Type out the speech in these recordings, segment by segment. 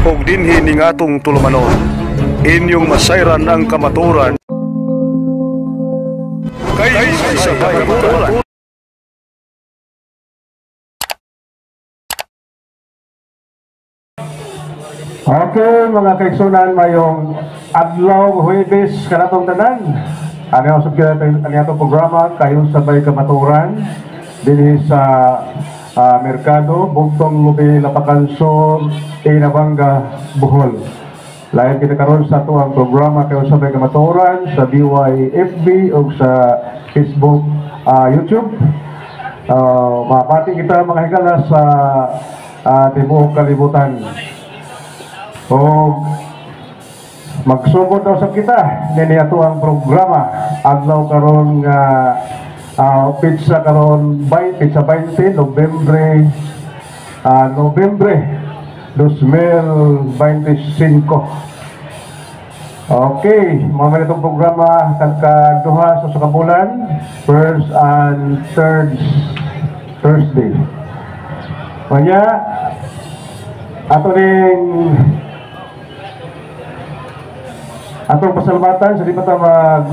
ug dinhi ning atong tulumanon. Inyong masayran ang kamaturan kay sa kamaturan. Okay, mga kaigsunan, mayong adlaw Huwebes kanatong tanan. Ano atong programa kayo sabay kamaturan dinhi sa merkado Bugtong Lubi Lapacansor Inabanga Bohol. Lain kita karon sa tuang programa kayo sabay kamaturan sa BYFB o sa Facebook, YouTube. Mapati kita mga higala sa tibuok kalibutan. O magsugod daw sa kita nini ato ang programa adlaw karon nga pizza karon pizza 20 Nobyembre 2025. Okay, mamaya itong programa kagkaduha sa sukabulan, first and third Thursday. Kanya ato ning atong pasalamatan sa di pa ta mag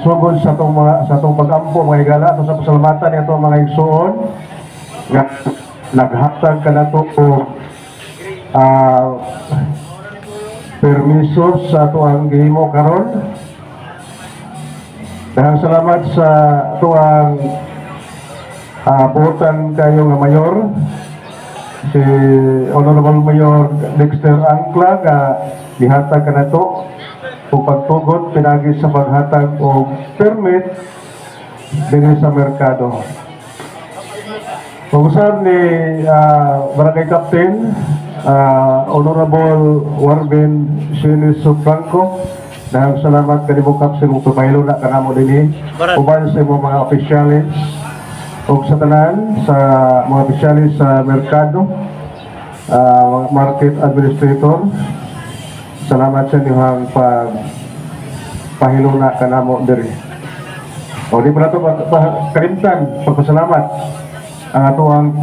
sugod sa atong pag-ampo mga higala ato sa pasalamatan ni atong mga igsoon nga naghatag kanato og permiso sa ato ang gihimo karon. Daghang salamat sa ato ang buotan kayo nga mayor, si Honorable Mayor Dexter Angla nga gihatag kanato o pagtugot pinagi sa paghatag o permit din sa merkado. Pag-usap ni Barangay Captain Honorable Warben Siniso Franco, dahil salamat kanimo Captain mo tumaylo na kanamo dinhi uban sa mga opisyalis o sa tanan sa mga opisyalis sa merkado, market administrator. Salamat sa inyong pahiluna kanamo diri. O di pa nato kalimtan pagpasalamat ang ato ang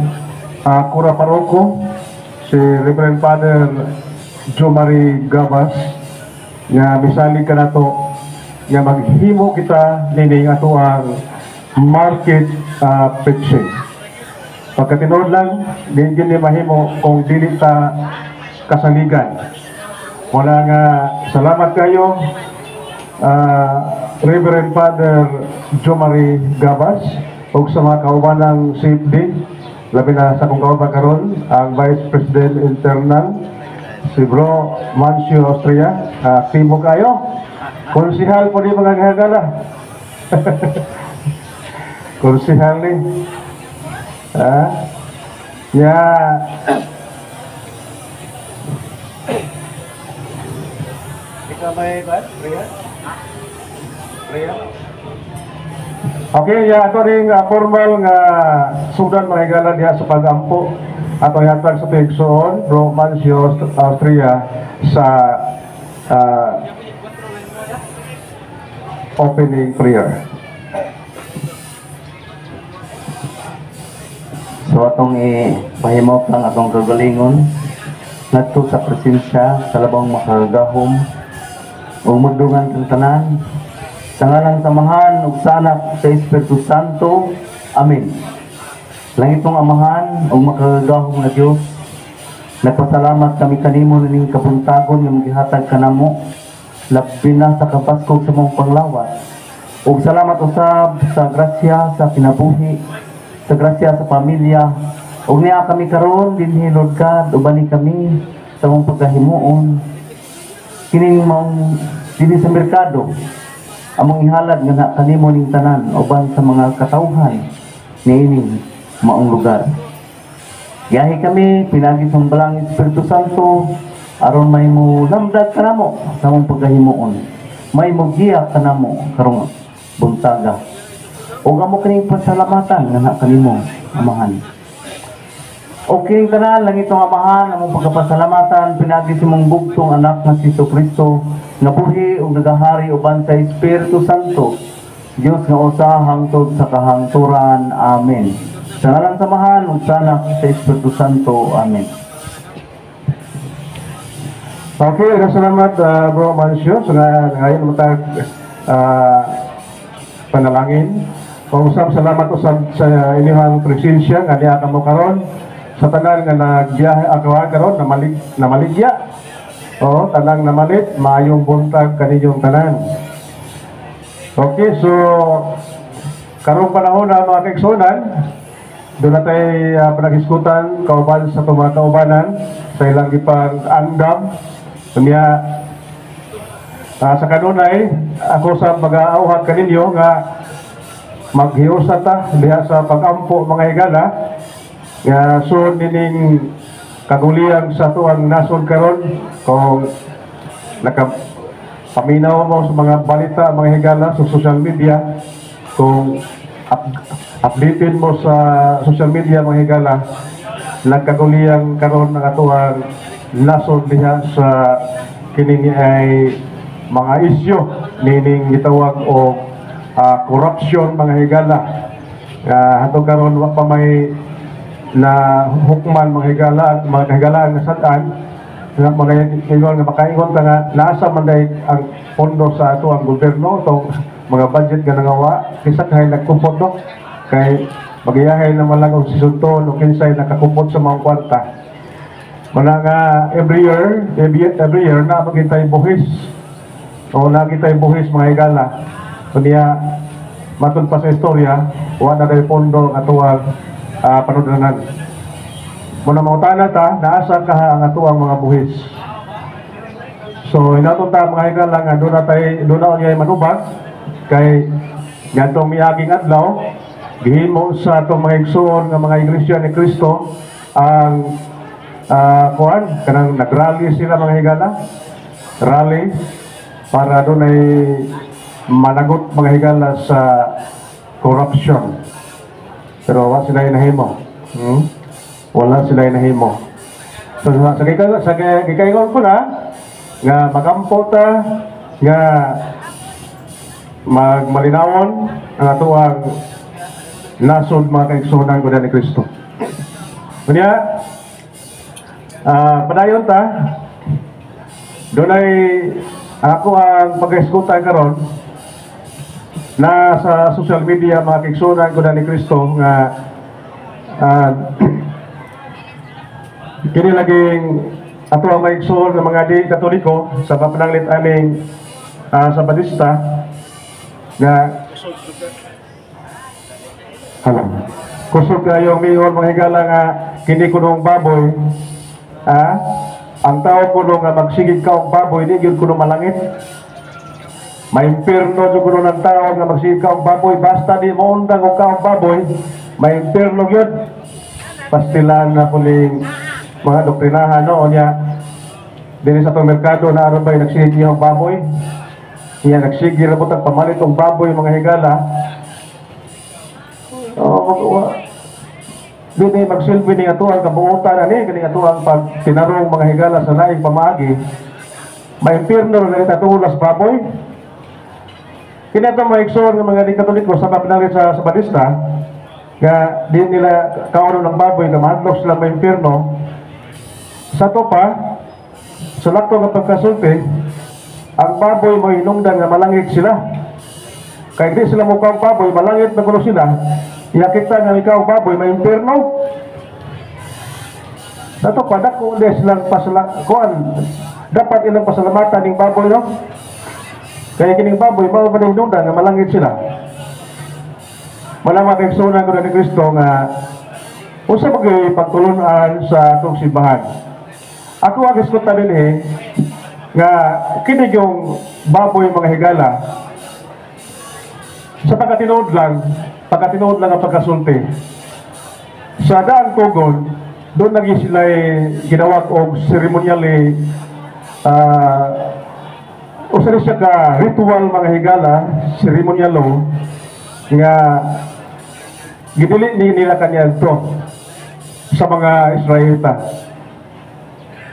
Kura Paroko, si Reverend Father Jomari Gabas, nga misali ka nato nga maghimo kita nini ato ang market fixing. Pagkatinood lang, din ni mahimo kung dili ta kasaligan. Wala nga, salamat kayo Reverend Father Jomari Gabas o sa mga kauban ng CFD, labi na sa kong kauban karon ang Vice President Internal si Bro Mancio Austria. Aktibo kayo, konsihal po di mga hagala. Konsihal ni Okay, ato ring formal nga sudan mga higala diha sa pag-ampo ato yatag sa Pigsoon, Bro Mancio Austria sa opening prayer. So atong ipahimok lang atong kagalingon ngadto sa presensya sa labang makagahom o magdungan kang tanan sa ngalan samahan ug sa anak sa Espiritu Santo. Amen. Langitong Amahan ug makagahom nga Dios, nagpasalamat kami kanimo ning kabuntagon nga magihatag kanamo labi na sa kapaskog sa mong panglawat. Ug salamat usab sa grasya sa kinabuhi, sa grasya sa pamilya. Ug niya kami karon dinhi Lord God, ubani kami sa mong pagkahimuon kining mong dinhi sa merkado. Among ihalad nga na kanimo ning tanan uban sa mga katawhan niining maong lugar. Yahi kami pinagi sa balang Espiritu Santo aron may mo lamdag kanamo sa mong pagkahimuon, may mo giya kanamo karong buntaga. Ug amo kining pasalamatan nga na kanimo Amahan. Okay tanan lang itong Amahan, among pagpasalamatan pinagi sa mong bugtong anak nga si Kristo nga buhi ug nagahari uban sa Espiritu Santo, Dios nga usa hangtod sa kahangturan. Amen. Sa ngalan sa Mahal ug sa Anak sa Espiritu Santo. Amen. Okay, salamat Bro Mancio sa ngayon matag panalangin. Pausap salamat usab sa inyong presensya nga diha kamo karon sa tanan nga nagbiyahe akaw karon na maligya. O tanang namalit maayong buntag kaninyong tanan. Okay, so karong panahon na mga kaigsunan, doon na tayo panagiskutan kauban sa mga kaubanan sa ilang ipang andam. Kanya sa kanunay, ako sa mag-aauhag kaninyo nga maghiusa ta diha sa pag-ampo mga higala nga so nining kaguliang sa tuang nasod karon kung nakapaminaw mo sa mga balita mga higala sa social media, kung updated mo sa social media mga higala, nagkaguliyang karon ng atuang nasod diha sa kining ay mga isyu nining gitawag o corruption mga higala. Hatong karon wa pa may na hukman mga higala at mga kahigalaan nga sad-an nga mga ingon nga makaingon ka nga nasa man day ang pondo sa ato ang gobyerno tong mga budget nga nangawa kisa kay nagkumpot no kay magiyahay na malang og sisunton o kinsay nakakumpot sa mga kwarta. Mana nga every year na magitay buhis o nagitay buhis mga higala. Kunya matun pa sa istorya wa na day pondo atuang panudanan. Muna mautana ta naasa ka ang atuang mga buhis. So inaton ta mga higala nga doon na niya manubag kay ngadtong miaging adlaw gihimo sa atong mga igsoon nga mga iglesia ni Kristo ang kuan kanang nagrally sila mga higala, rally para doon ay managot mga higala sa corruption. Pero wala sila inahimo. Wala sila inahimo. So sa gikaingon ko na nga magampo ta nga magmalinawon ang atuang nasod mga kaigsunan ko ni Kristo. Kunya padayon ta doon ay ako ang pag-eskutan karon na sa social media mga kaigsunan ko ni Kristo nga kini laging ato ang maigsoon ng mga di Katoliko sa papananglit aning Sabadista nga kusog kayo mingon mga higala nga kini kunong baboy ang tao kuno nga magsigig ka og baboy di gyud kuno malangit. Maimperno jud kuno ng tao nga magsigig ka og baboy basta di mo undang og ka og baboy maimperno gyud. Pastilan na kuning mga doktrinahan no nya dinhi sa merkado na aron bay nagsigig og baboy. Iya nagsigig ra butang pamalit og baboy mga higala. Dili magsilbi ni ato ang kabuotan ani kini ato ang pagtinarong mga higala sa laing pamaagi. Maimpirno na ita tulas baboy. Kini ato maigsoon nga mga di Katoliko sa kapinalit sa Sabadista nga di nila kauno ng baboy nga mahadlok sila maimpirno. Sa to pa sa lakto nga pagkasulti ang baboy mo hinungdan nga malangit sila. Kaya di sila mukhang baboy malangit na kuno sila. Iyakita nga ikaw baboy may impierno. Dato padak ko des lang kuan dapat ilang pasalamatan ning baboy no. Kaya kining baboy mao manindungdan nga malangit sila. Malama kay sunan ko ni Kristo nga usa magay pagtulunan sa atong simbahan. Ako agis ko dinhi nga kini yung baboy mga higala sa pagkatinuod lang ang pagkasulti. Sa daang tugon, doon naging sila ginawag og ceremonially o sa siya ka ritual mga higala, ceremonialo nga gidili nila kanya ito sa mga Israelita.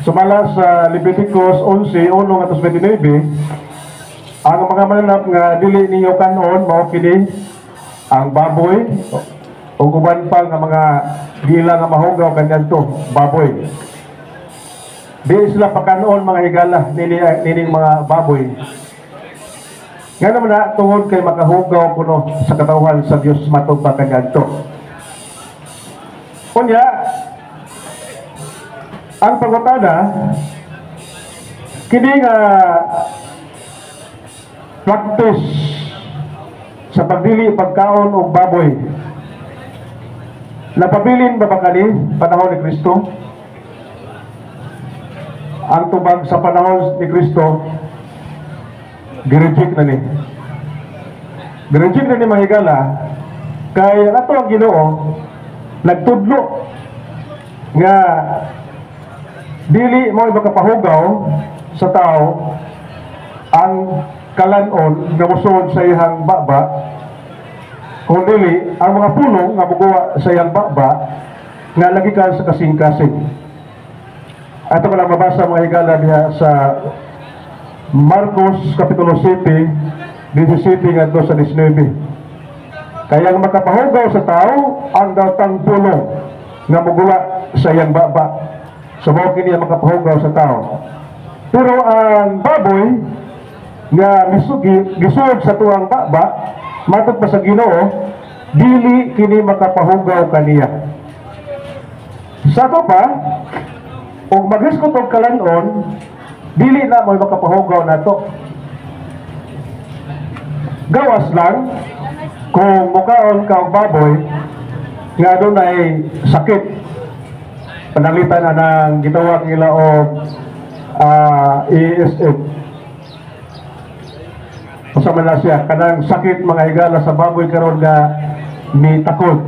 Sumala sa Leviticus 11:1-29, ang mga mananap nga dili niyo kanon mao kini ang baboy o uban pa nga mga gila nga mahugaw kanyan to baboy. di sila pagkanoon mga higala nining mga baboy. Nga naman na tungod kay makahugaw kuno sa katawhan sa Dios matod pa kaniadto. Kunya ang pagutana kini nga practice sa pagdili pagkaon og baboy napabilin ba kani panahon ni Kristo? Ang tubag sa panahon ni Kristo gireject na ni. Gireject na ni mga higala kay ato ang Ginoo nagtudlo nga dili mo makapahugaw sa tao ang kalanon nga musod sa iyang baba, kung dili ang mga pulong nga bugawa sa iyang baba nga lagi ka sa kasing-kasing. Ato ko lang mabasa mga higala diha sa Marcos Kapitulo 7 17 ngadto sa 19. Kaya ang makapahugaw sa tao ang datang pulong nga bugawa sa iyang baba. So mao kini ang makapahugaw sa tao. Pero ang baboy nga gisud sa tuang baba matod pa sa Ginoo dili kini makapahugaw kaniya. Sa to pa og maghiskot og kalanon dili na mo makapahugaw nato. Gawas lang kung mukaon ka og baboy nga dunay sakit panalitan na ng gitawag nila og ESF. Usama na siya kanang sakit mga higala sa baboy karon nga ni takod.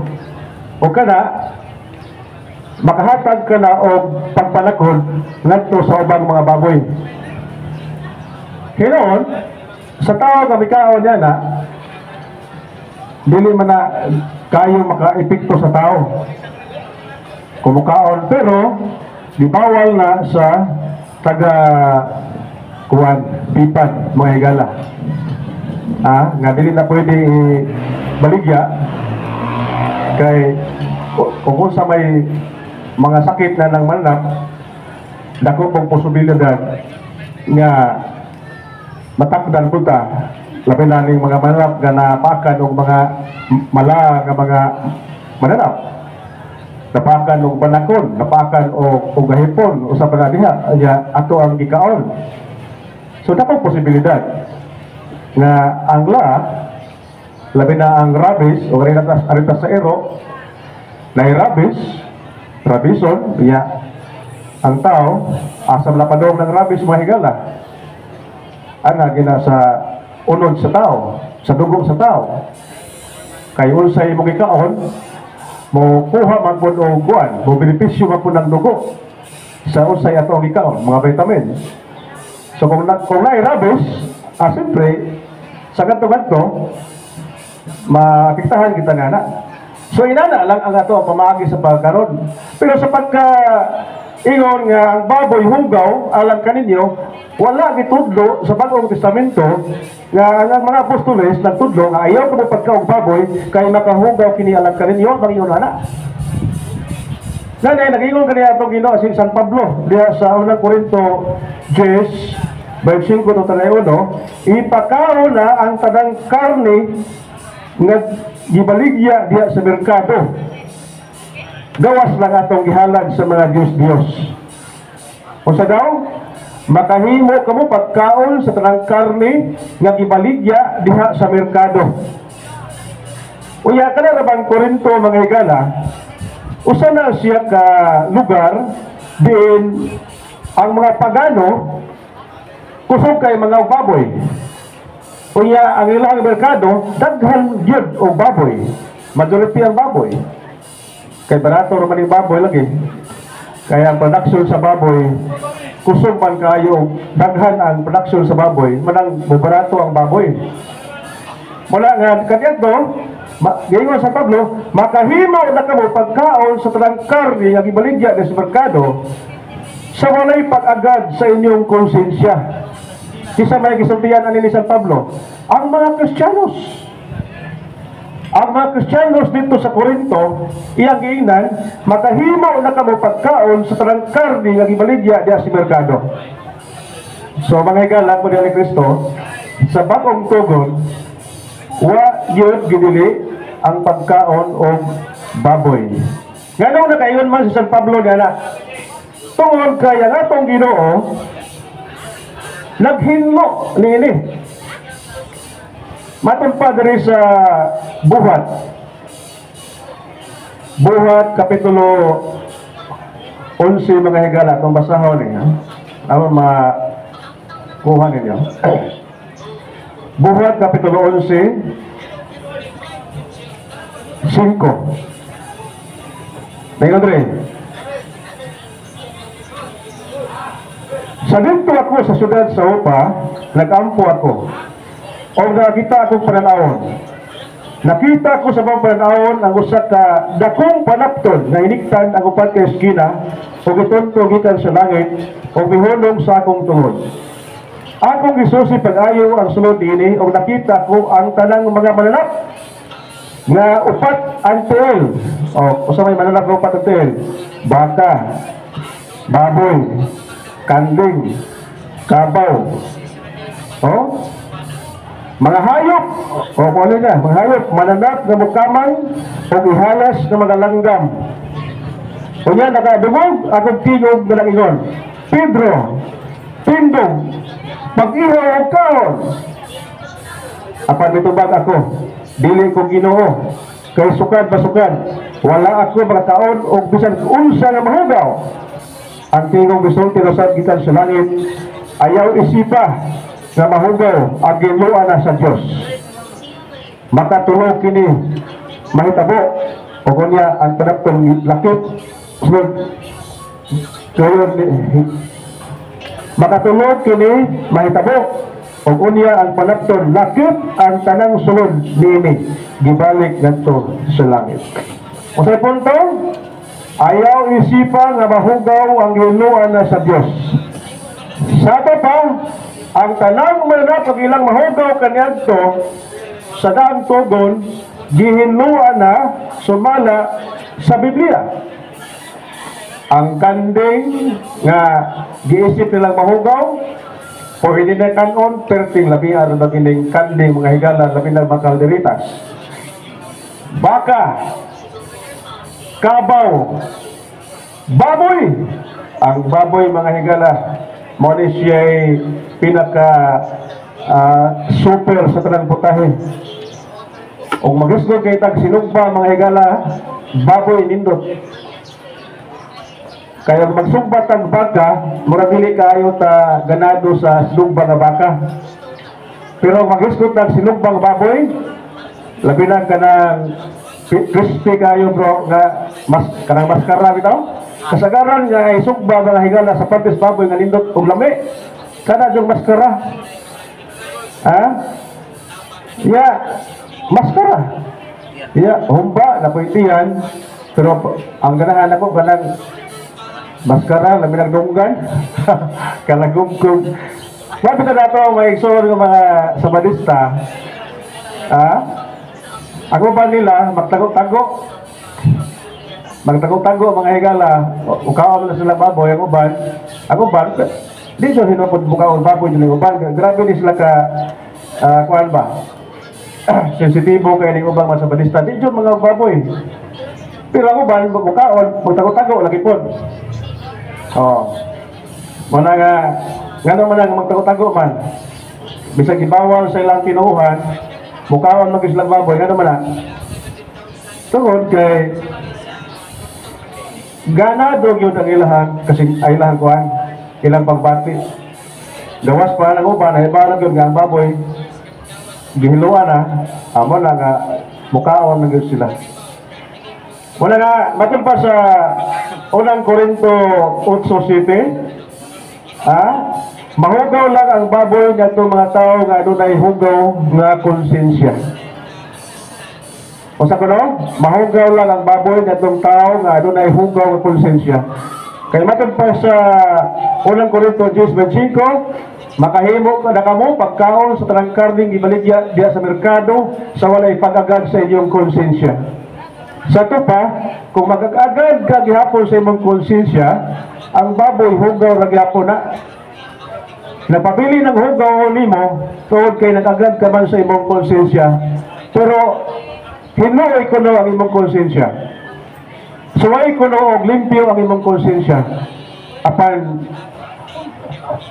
O kana makahatag ka na og pagpanakod ngadto sa ubang mga baboy. Hinon sa tao nga mikaon niya na dili man na kayo maka-epekto sa tao. Kumukaon pero di bawal na sa taga kuwan pipan mga higala nga dili na pwede baligya kay kung sa may mga sakit na ng manap dako pong posibilidad nga matakdan punta labi na ning mga manap nga napakan og mga mala nga mga mananap napakan og banakon, napakan og gahipon usab na diha ato ang gikaon. So dapat posibilidad nga ang labi na ang rabies o aritas sa ero na rabison ang tao asam na padong ng rabies mga higala ana gina sa unod sa tao, sa dugo sa tao. Kay unsay mo gikaon mo kuha man po o kuan, mo benepisyo man po ng dugo sa usay ato ang ikaon, mga vitamins. So kung na-rabies, siyempre, sa ganto-ganto, maapektahan kita nga na. So inana lang ang ato ang pamagi sa pagkaroon. Pero sa pagka ingon nga ang baboy hugaw, alam kaninyo, wala gitudlo sa Bagong Testamento nga ang mga apostoles nagtudlo nga ayaw ko pagkaog baboy kay makahugaw kini alam kaninyo mangingon ana. Nanay nagingon kaniya atong Ginoo si San Pablo diha sa unang Korinto 10 verse 5 to 31, ipakaon na ang tanang karne nga gibaligya diha sa merkado. Gawas lang atong gihalad sa mga Diyos. Unsa daw? Makahimo kamo pagkaon sa tanang karne nga gibaligya diha sa merkado. Unya kana ra bang Korinto mga higala, usa na siya ka lugar din ang mga pagano kusog kay mga baboy. Unya ang ilang merkado daghan gyud og baboy. Majority ang baboy. Kay barato ra man ang baboy lagi. Kaya ang production sa baboy kusog man kayo, daghan ang production sa baboy, manang barato ang baboy. Mula nga kadto, gayon sa Pablo, makahimaw na kamo pagkaon sa tanang karne nga gibaligya sa merkado sa walay pag-agad sa inyong konsensya. Kisa may gisultihan ani ni San Pablo, ang mga Kristiyanos, Ang mga Kristiyanos dito sa Corinto, iyang giingnan, makahimo na kamo pagkaon sa tanang karne nga gibaligya diha sa merkado. So mga higala ko ni Kristo, sa bagong tugon, wa yun ginili ang pagkaon o baboy. Ngano na kayon man si San Pablo na tungod kaya nga itong Ginoo naghinlo nini. Matong padre sa Buhat kapitulo 11 mga higala itong basahon ano makuha ninyo. Buhat kapitulo 11 5. Tingnan rin. Sa dito ako sa syudad sa Upa, nag-ampo ako. O nakita akong pananawon. Nakita ko sa mga pananawon ang usa ka dakong panapton na iniktan ang upat ka eskina o gituntong gikan sa langit o mihulong sa akong tungod. Akong gisusi pag-ayo ang sulod ini o nakita ko ang tanang mga mananap nga upat ang tuel. O usa may mananap nga upat ang tuel. Baka, baboy, kanding, kabaw, mga hayop, o kung ano na, mga hayop, mananap na mukaman, o ihalas na mga langgam. O yan, nakadumog, akong tingog na langingon. Pedro, tindog, pag-ihaw o kaon. Apan nitubag ako, dili ko Ginoo, kay sukad basukad, wala ako mga taon o bisan unsa nga mahugaw. Ang tingong bisulti rasad gikan sa langit, ayaw isipa nga mahugaw ang ginuan na sa Dios. Makatulog kini mahitabo o kunya ang panaptong lakip makatulog kini mahitabo o kunya ang panaptong lakip ang tanang sulod niini gibalik ngadto sa langit. Usa punto, ayaw isipa nga mahugaw ang ginuan na sa Dios. Sa pa, ang tanang mananap pag ilang mahugaw kaniadto sa daang tugon gihinluan na sumala sa Biblia. Ang kanding nga giisip nilang mahugaw o hindi na kanon perting labi aron na kining kanding mga higala labi na makalderitas. Baka, kabaw, baboy. Ang baboy mga higala mo ni siya'y pinaka super sa tanang putahe. Kung magusto kay tag sinugba mga higala, baboy nindot. Kaya magsugbat ang baka, murag dili kaayo ta ganado sa sinugba nga baka. Pero magusto tag sinugbang baboy, labi na kanang crispy kayo bro nga kanang maskara bitaw. Kasagaran nga isugba mga higala sa patis baboy nga nindot og lami. Kana jung maskara. Ya, maskara. Ya, humba na poitian pero ang ganahan ako kanang maskara labi nagdunggan. Kalagumgum. Wa kita dato may igsor ng mga sabadista. Ako ba nila magtago-tago? Magtago-tago mga higala, ukaon na sila baboy, ang uban. Ako ba, di siya hinapod bukaon baboy yung uban. Grabe ni sila ka, kuhan ba? Sensitibo kayo ng ubang masabadista. Di siya mga baboy. Pero ang uban, bukaon, magtago-tago, lagi po. Muna nga naman ang magtago-tago man. Bisag ibawal sa ilang kinuuhan, bukaon mag-islang baboy, nga naman na. Tungod kay ganado yun ang ilahan kasi ay ilahan kuhan ilang pagbati gawas pa ng upan ay parang yun nga ang baboy gihiluan na amo na nga mukaon ng sila wala nga matun pa sa unang Korinto 8:7 mahugaw lang ang baboy nga itong mga tao nga adunay hugaw nga konsensya. O sa kuno, mahugaw lang ang baboy na itong tao nga doon ay hugaw ng konsensya. Kaya matag pa sa unang Korinto 10:25, makahimo ka na kamo pagkaon sa tanang karning gibaligya diya sa merkado sa walay pag-agad sa inyong konsensya. Sa ito pa, kung mag-agad ka gihapon sa imong konsensya, ang baboy hugaw ra gihapon na. Napabili ng hugaw nimo tuod kay nag-agad ka man sa imong konsensya, pero hinuoy ko ang imong konsensya. Suway ko og limpyo ang imong konsensya. Apan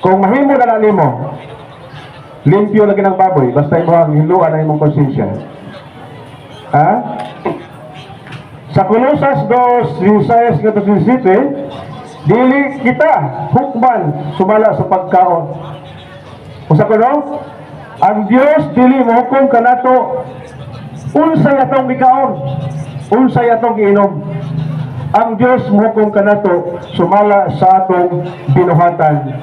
kung mahimo na nimo, limpyo lagi ng baboy, basta imo ang hiluan ang imong konsensya. Ha? Sa Colosas 2:16-17, dili kita hukman sumala sa pagkaon. Usa ko no? Ang Dios dili mohukom kanato unsay atong gikaon, unsay atong giinom. Ang Dios mohukom kanato sumala sa atong binuhatan.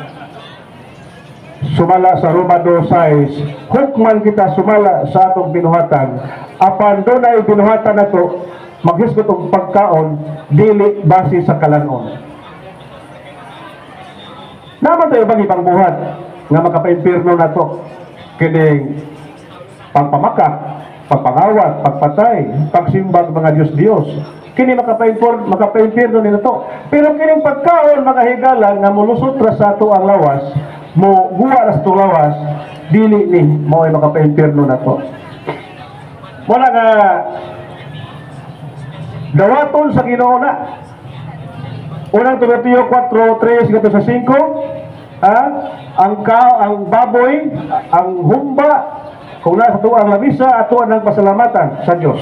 Sumala sa Roma 2:6, hukman kita sumala sa atong binuhatan. Apan dunay binuhatan nato, maghisgot og pagkaon dili base sa kalanon. Naman tayo bang ibang buhat nga makapainpirno nato kining pagpamakak, pagpangawat, pagpatay, pagsimbag mga Diyos-Diyos. Kini makapainpirno nito. Pero kining pagkaon mga higala nga mulusot ra sa ato ang lawas, mo guwa ra sa atong lawas, dili ni mao ay makapainpirno nato. Wala nga dawaton sa Ginoo na. Unang Timoteo 4:3-5, ang baboy, ang humba, kung nasa tuang labisa, ato ang pasalamatan sa Diyos.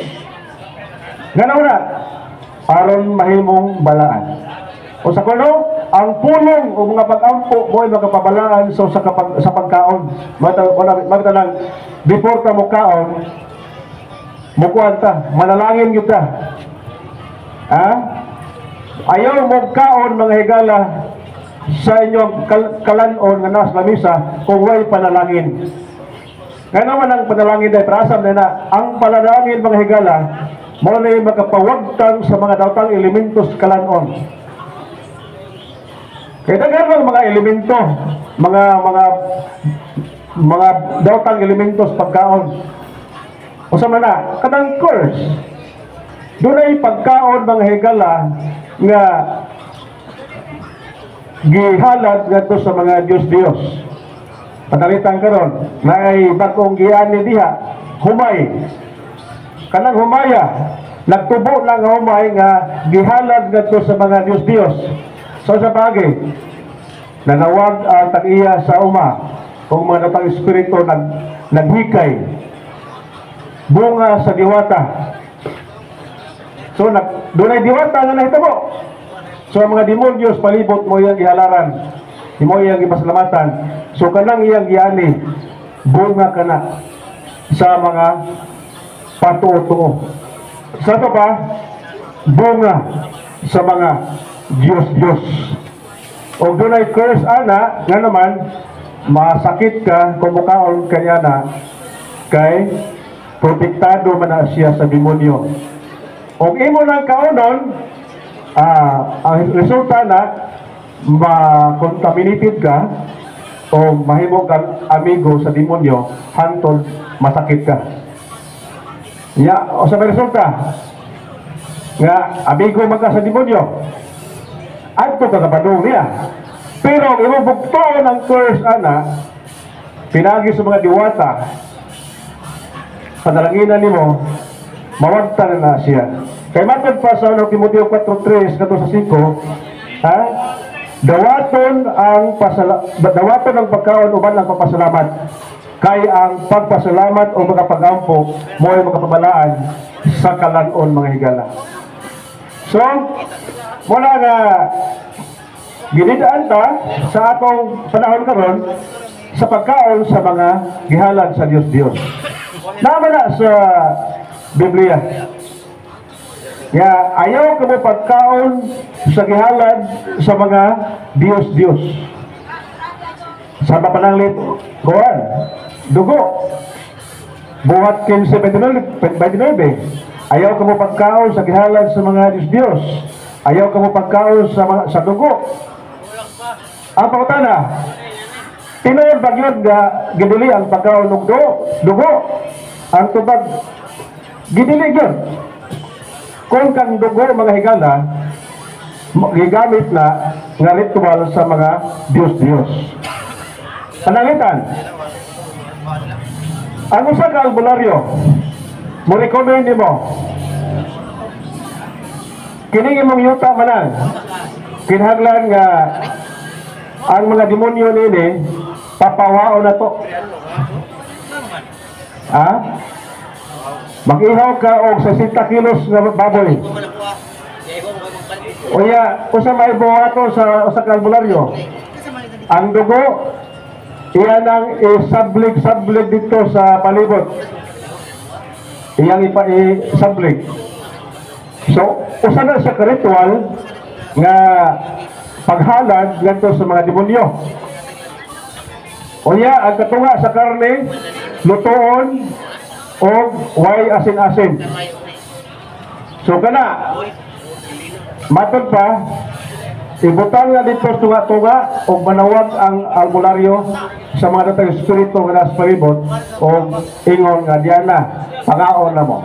Ganaw na, aron mahimong balaan. O sa kuno, ang pulong o mga pag-ampo mo ay makapabalaan sa pagkaon. Mabita lang, before ka mo kaon, mukuan ta, manalangin yun ta. Ayaw mo kaon mga higala sa inyong kalanon nga nasa lamisa kung way panalangin. Kaya naman ang panalangin ay prasam na ang panalangin mga higala mo na yung makapawagtang sa mga daotang elementos kalanon. Kaya daghan mga elemento, mga daotang elementos pagkaon. O sa mana, kadang curse. Doon ay pagkaon mga higala nga gihalad ngadto sa mga Diyos-Diyos. Panalitan karon, may bagong giani diha, humay. Kanang humaya, nagtubo lang nga humay nga gihalad ngadto sa mga Diyos-Diyos. So sa bagay, nanawag ang tag-iya sa uma, kung mga datang espiritu naghikay, bunga sa diwata. So, doon ay diwata nga nahitabo. So, ang mga demonyos palibot mo iyang gihalaran, mo iyang gipasalamatan. So, kanang iyang giani, bunga ka na sa mga patuo-tuo. Sa ito pa, bunga sa mga Diyos-Diyos. O doon ay curse ana, nga naman, masakit ka kung mukaon kanya na kay protektado man na siya sa demonyo. Kung imo ng kaunon, ang resulta na ma-contaminated ka o mahimo kang amigo sa demonyo, hantod masakit ka. O sa may resulta, nga amigo man ka sa demonyo, adto ka kapadong niya. Pero imo bugtoon ang curse ana, pinagi sa mga diwata, panalanginan nimo, mawagtan na siya. Kay matod pa sa Timoteo 4:3-5, dawaton ang pagkaon uban ang pagpasalamat. Kay ang pagpasalamat o mga pag-ampo mo ay makapabalaan sa kalanon mga higala. So, mula nga ginidaan ta sa atong panahon karon sa pagkaon sa mga gihalad sa Diyos-Diyos. Naman na sa Biblia. Ayaw ka mo pagkaon sa gihalad sa mga Diyos-Diyos. Sa papananglit, kuwan, dugo. Buhat 15:29. Ayaw ka mo pagkaon sa gihalad sa mga Diyos-Diyos. Ayaw ka mo pagkaon sa dugo. Ang pangutana, tinuod ba gyud nga gidili ang pagkaon og dugo? Ang tubag gidili gyud. Kung kang dugo mga higala gigamit na nga ritual sa mga Diyos-Diyos. Panangitan, ang usa ka albularyo mo recommend mo kini imong yuta manan kinahanglan nga ang mga demonyo nini papawao na to. Mag-ihaw ka og 60 kilos nga baboy. Unya, usa may buhato sa usa ka albularyo. Ang dugo iyan ang isablig dito sa palibot. Iyang isablig. So, usa na sa ritual nga paghalad ngadto sa mga demonyo. Unya, ang katunga sa karne lutoon o way asin-asin. So kana matod pa ibutang na dito tunga-tunga o manawag ang albularyo sa mga datang espiritu nga nasa palibot o ingon nga diyan na pagaon na mo.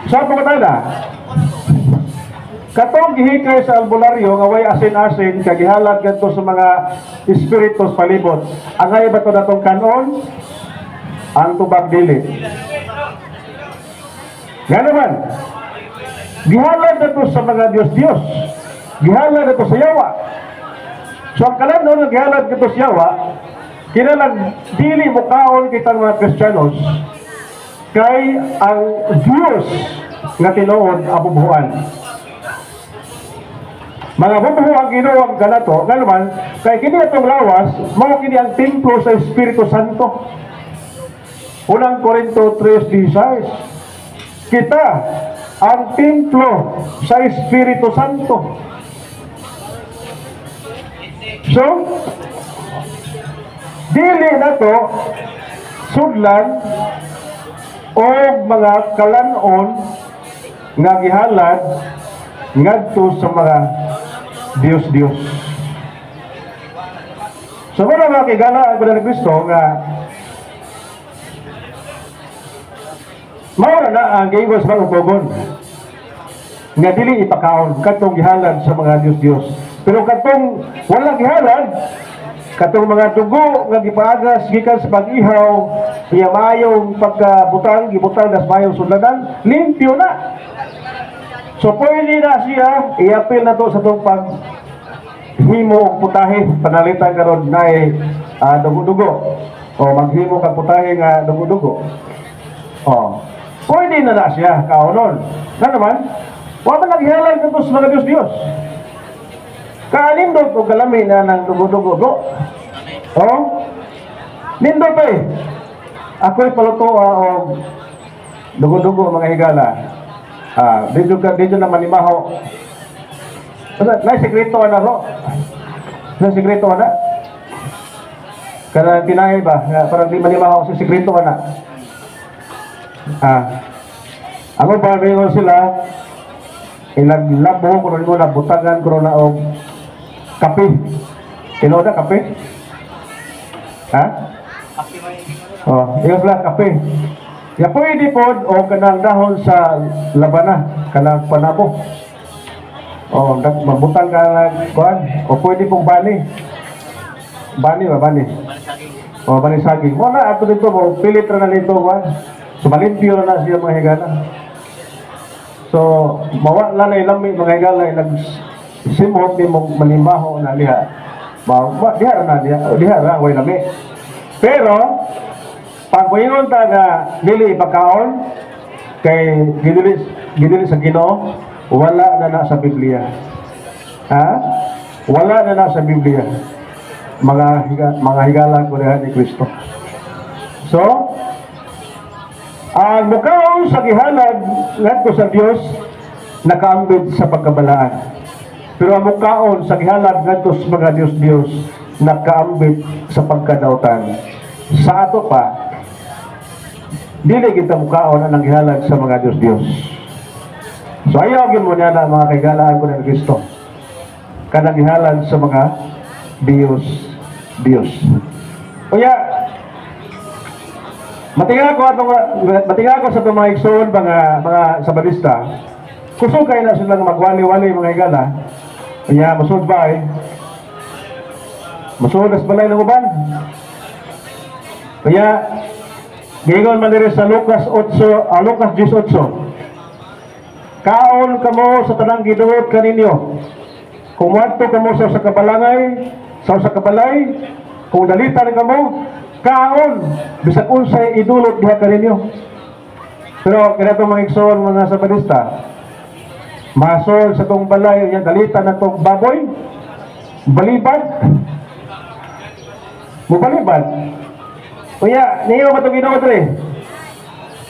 So pagkatay na katong gihikay sa albularyo nga way asin-asin kagihalad kadto sa mga espiritu sa palibot ang ay bato natong kanon ang tubag dili. Nga naman gihalad nato sa mga Diyos-Diyos. Gihalad nato sa yawa. So ang kalan nga gihalad nato sa yawa, kinalang dili mo kaon kitang mga Kristiyanos kay ang Diyos nga tinuod ang bubuhan. Mga bubuhan ginuwag kanato, nga naman, kay kini atong lawas, mao kini ang templo sa Espiritu Santo. Unang Korinto 3:16. Kita ang templo sa Espiritu Santo. So, dili na to sudlan o mga kalanon nga gihalad ngadto sa mga Diyos-Diyos. So, mga kigala ang Brother Cristo nga mawala na ang giingos mga upogon nga dili ipakaon katong gihalad sa mga Diyos-Diyos. Pero katong walang gihalad, katong mga dugo nga gipaagas gikan sa pag-ihaw, iya mayong pagkabutang gibutang das mayong sudlanan, limpyo na. So pwede na siya iapil na to sa itong pag himo og putahe panalitan karon na dugo-dugo o maghimo kag putahe nga dugo-dugo. Pwede na siya kaunon. Nga naman, wala man naghihalal nito sa mga Diyos-Diyos. Kaanindot o kalami na ng dugo-dugo. Nindot ako'y paluto o dugo-dugo mga higala. Dito na manimaho. May sekreto na ro. May sekreto na. Karena tinahay ba? Parang di manimaho sa sekreto na. Ako pa rin sila ilaglabo ko rin mo na butangan ko na og kape. Tino na kape? Iyon lang kape. Ya pwede po o kanang dahon sa labana, kanang panabo. Mabutang ka lang kuhan. O pwede pong bani. Bani ba? Bani. Bani saging. Wala ato dito mo. Pilit na nito kuhan. So malimpyo na siya mga higala. So mawala na ilami mga higala nagsimot ni mong malimaho na liha. Diha na diha way lami. Pero pag moingon ta nga dili ipakaon kay gidili sa Ginoo, wala na sa Biblia. Wala na sa Biblia. Mga higala ko ni Kristo. So ang mukaon sa gihalad ngadto sa Dios nakaambit sa pagkabalaan. Pero ang mukaon sa gihalad ngadto sa mga Diyos-Diyos nakaambit sa pagkadautan. Sa ato pa dili kita mukaon ang gihalad sa mga Diyos-Diyos. So ayaw gyud mo niya na mga kaigalaan ko ni Kristo. kanang ihalan sa mga Diyos. Kaya matinga ko sa itong mga igsoon, mga Sabadista, kusog kayo na silang magwali-wali mga higala. Kaya masud ba masud as balay ng uban. Kaya gingon man diri sa Lucas 18, kaon kamo sa tanang giduot kaninyo. Kung wadto kamo sa kabalay, kung dalitan kamo, kaon bisag unsay idulot diha kaninyo. Pero kinato mga igsoon mga Sabadista, masol sa tong balay nya dalitan na tong baboy, balibad. Mubalibad. Kaya niyo ba itong Ginoo diri?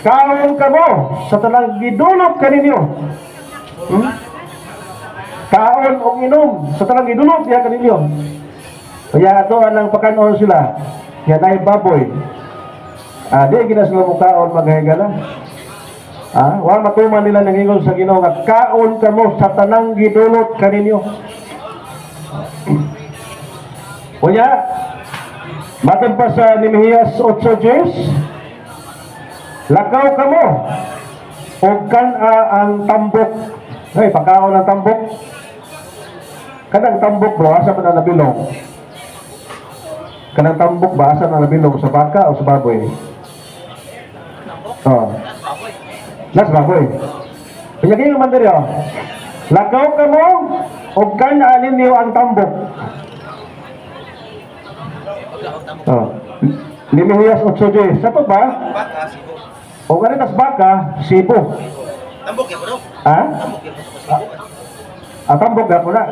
Kaon kamo sa tanang gidulot kaninyo. Kaon o inom sa tanang gidulot diha kaninyo. Kaya ato anang pakanon sila. Kaya dahil baboy. Di gina sila mukaon maghigala. Wa matuman nila nangingon sa Ginoo nga kaon kamo sa tanang gidulot kaninyo. Kaya matag pa sa Nehemias 8:10, lakaw kamo o ang tambok. Ay, pagkaon ng tambok. Kanang tambok bro, asa pa na nabilong? Kanang tambok ba, asa na nabilong? Sa baka o sa baboy? Nas baboy. Panyagin naman diri, lakaw kamo o anin niyo ang tambok. Nehemias 8:10. Sa to ba? Baka, sibo. O kanitas baka, sibo. Tambok ya po, no? Ha? Tambok ya po sa sibo. Tambok na po na.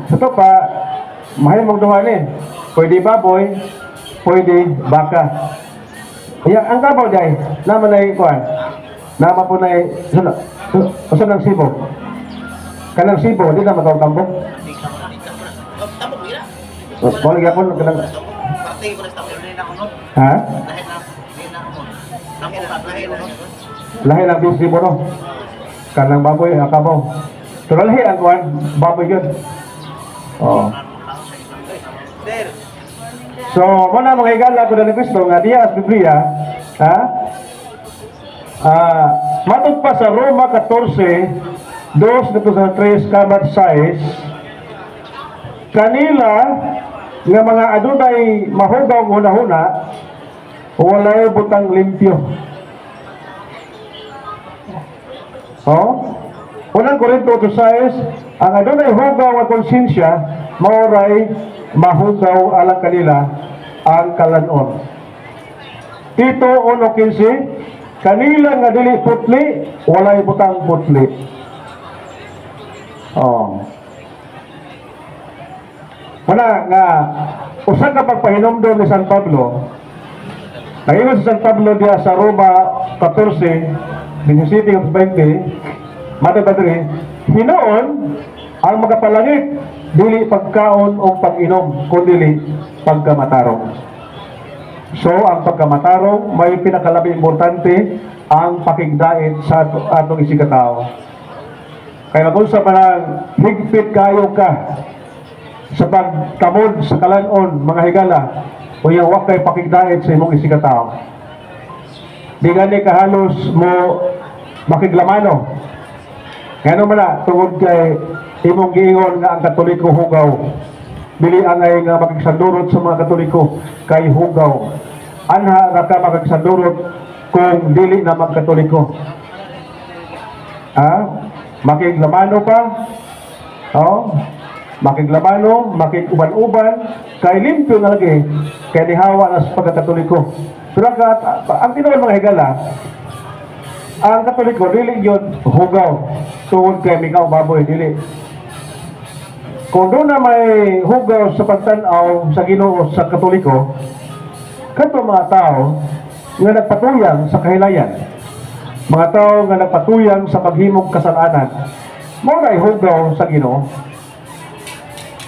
Sa to pa, mahal mong duhanin. Pwede baboy, pwede baka. Kaya ang kabaw dahil, naman na ikuan. Naman po na usan ng sibo. Kanang sibo, di na matawag tambok. Tambok nila. Boleh ya pun kadang. Partai ko na sa pero na kuno. Ha? Lahi na kuno. Tambok na lahi na. Lahi lang bis sibo no. Kanang baboy akabaw. Pero lahi ang kuan, baboy yun. Sir. So, muna mga higala ko na Kristo nga diya as Biblia, matod pa sa Roma 14, 2:3 kamat 6, kanila nga mga adunay mahugaw huna-huna walay butang limpyo. Unang Korinto 2:6, ang adunay hugaw nga konsensya mauray mahugaw alang kanila ang kalanon. Tito 1:15, kanila nga dili putli walay butang putli. Wala nga usa ka pagpahinomdom ni San Pablo. Naingon si San Pablo diya sa Roma 14, 17-20, matadadri, hinoon ang magapalangit dili pagkaon o pag-inom kundi pagkamatarong. So ang pagkamatarong may pinakalabi importante ang pakigdait sa atong isikatao. Kaya kung sa manang higpit kayo ka sa pagtamod sa kalanon mga higala o yung wakay pakigdait sa imong isikatao, di gani kahalos mo makiglamano. Kaya naman na tungod kay imong giingon nga ang Katoliko hugaw, dili angay nga makigsandurot sa mga Katoliko kay hugaw. Anha ra ka makigsandurot kung dili na magkatoliko. Makiglamano pa, makiglamano, makiguban-uban, kay limpyo na lagi, kay nihawa na sa pagkatoliko. Pero ang tinuod mga higala, ang Katoliko dili yun hugaw tungod kay migaw baboy, dili. Kung doon na may hugaw sa pagtanaw sa Ginoo sa Katoliko, kanto mga tao nga nagpatuyang sa kahilayan, mga tao nga nagpatuyang sa paghimog kasalanan, mao na hugaw sa Ginoo.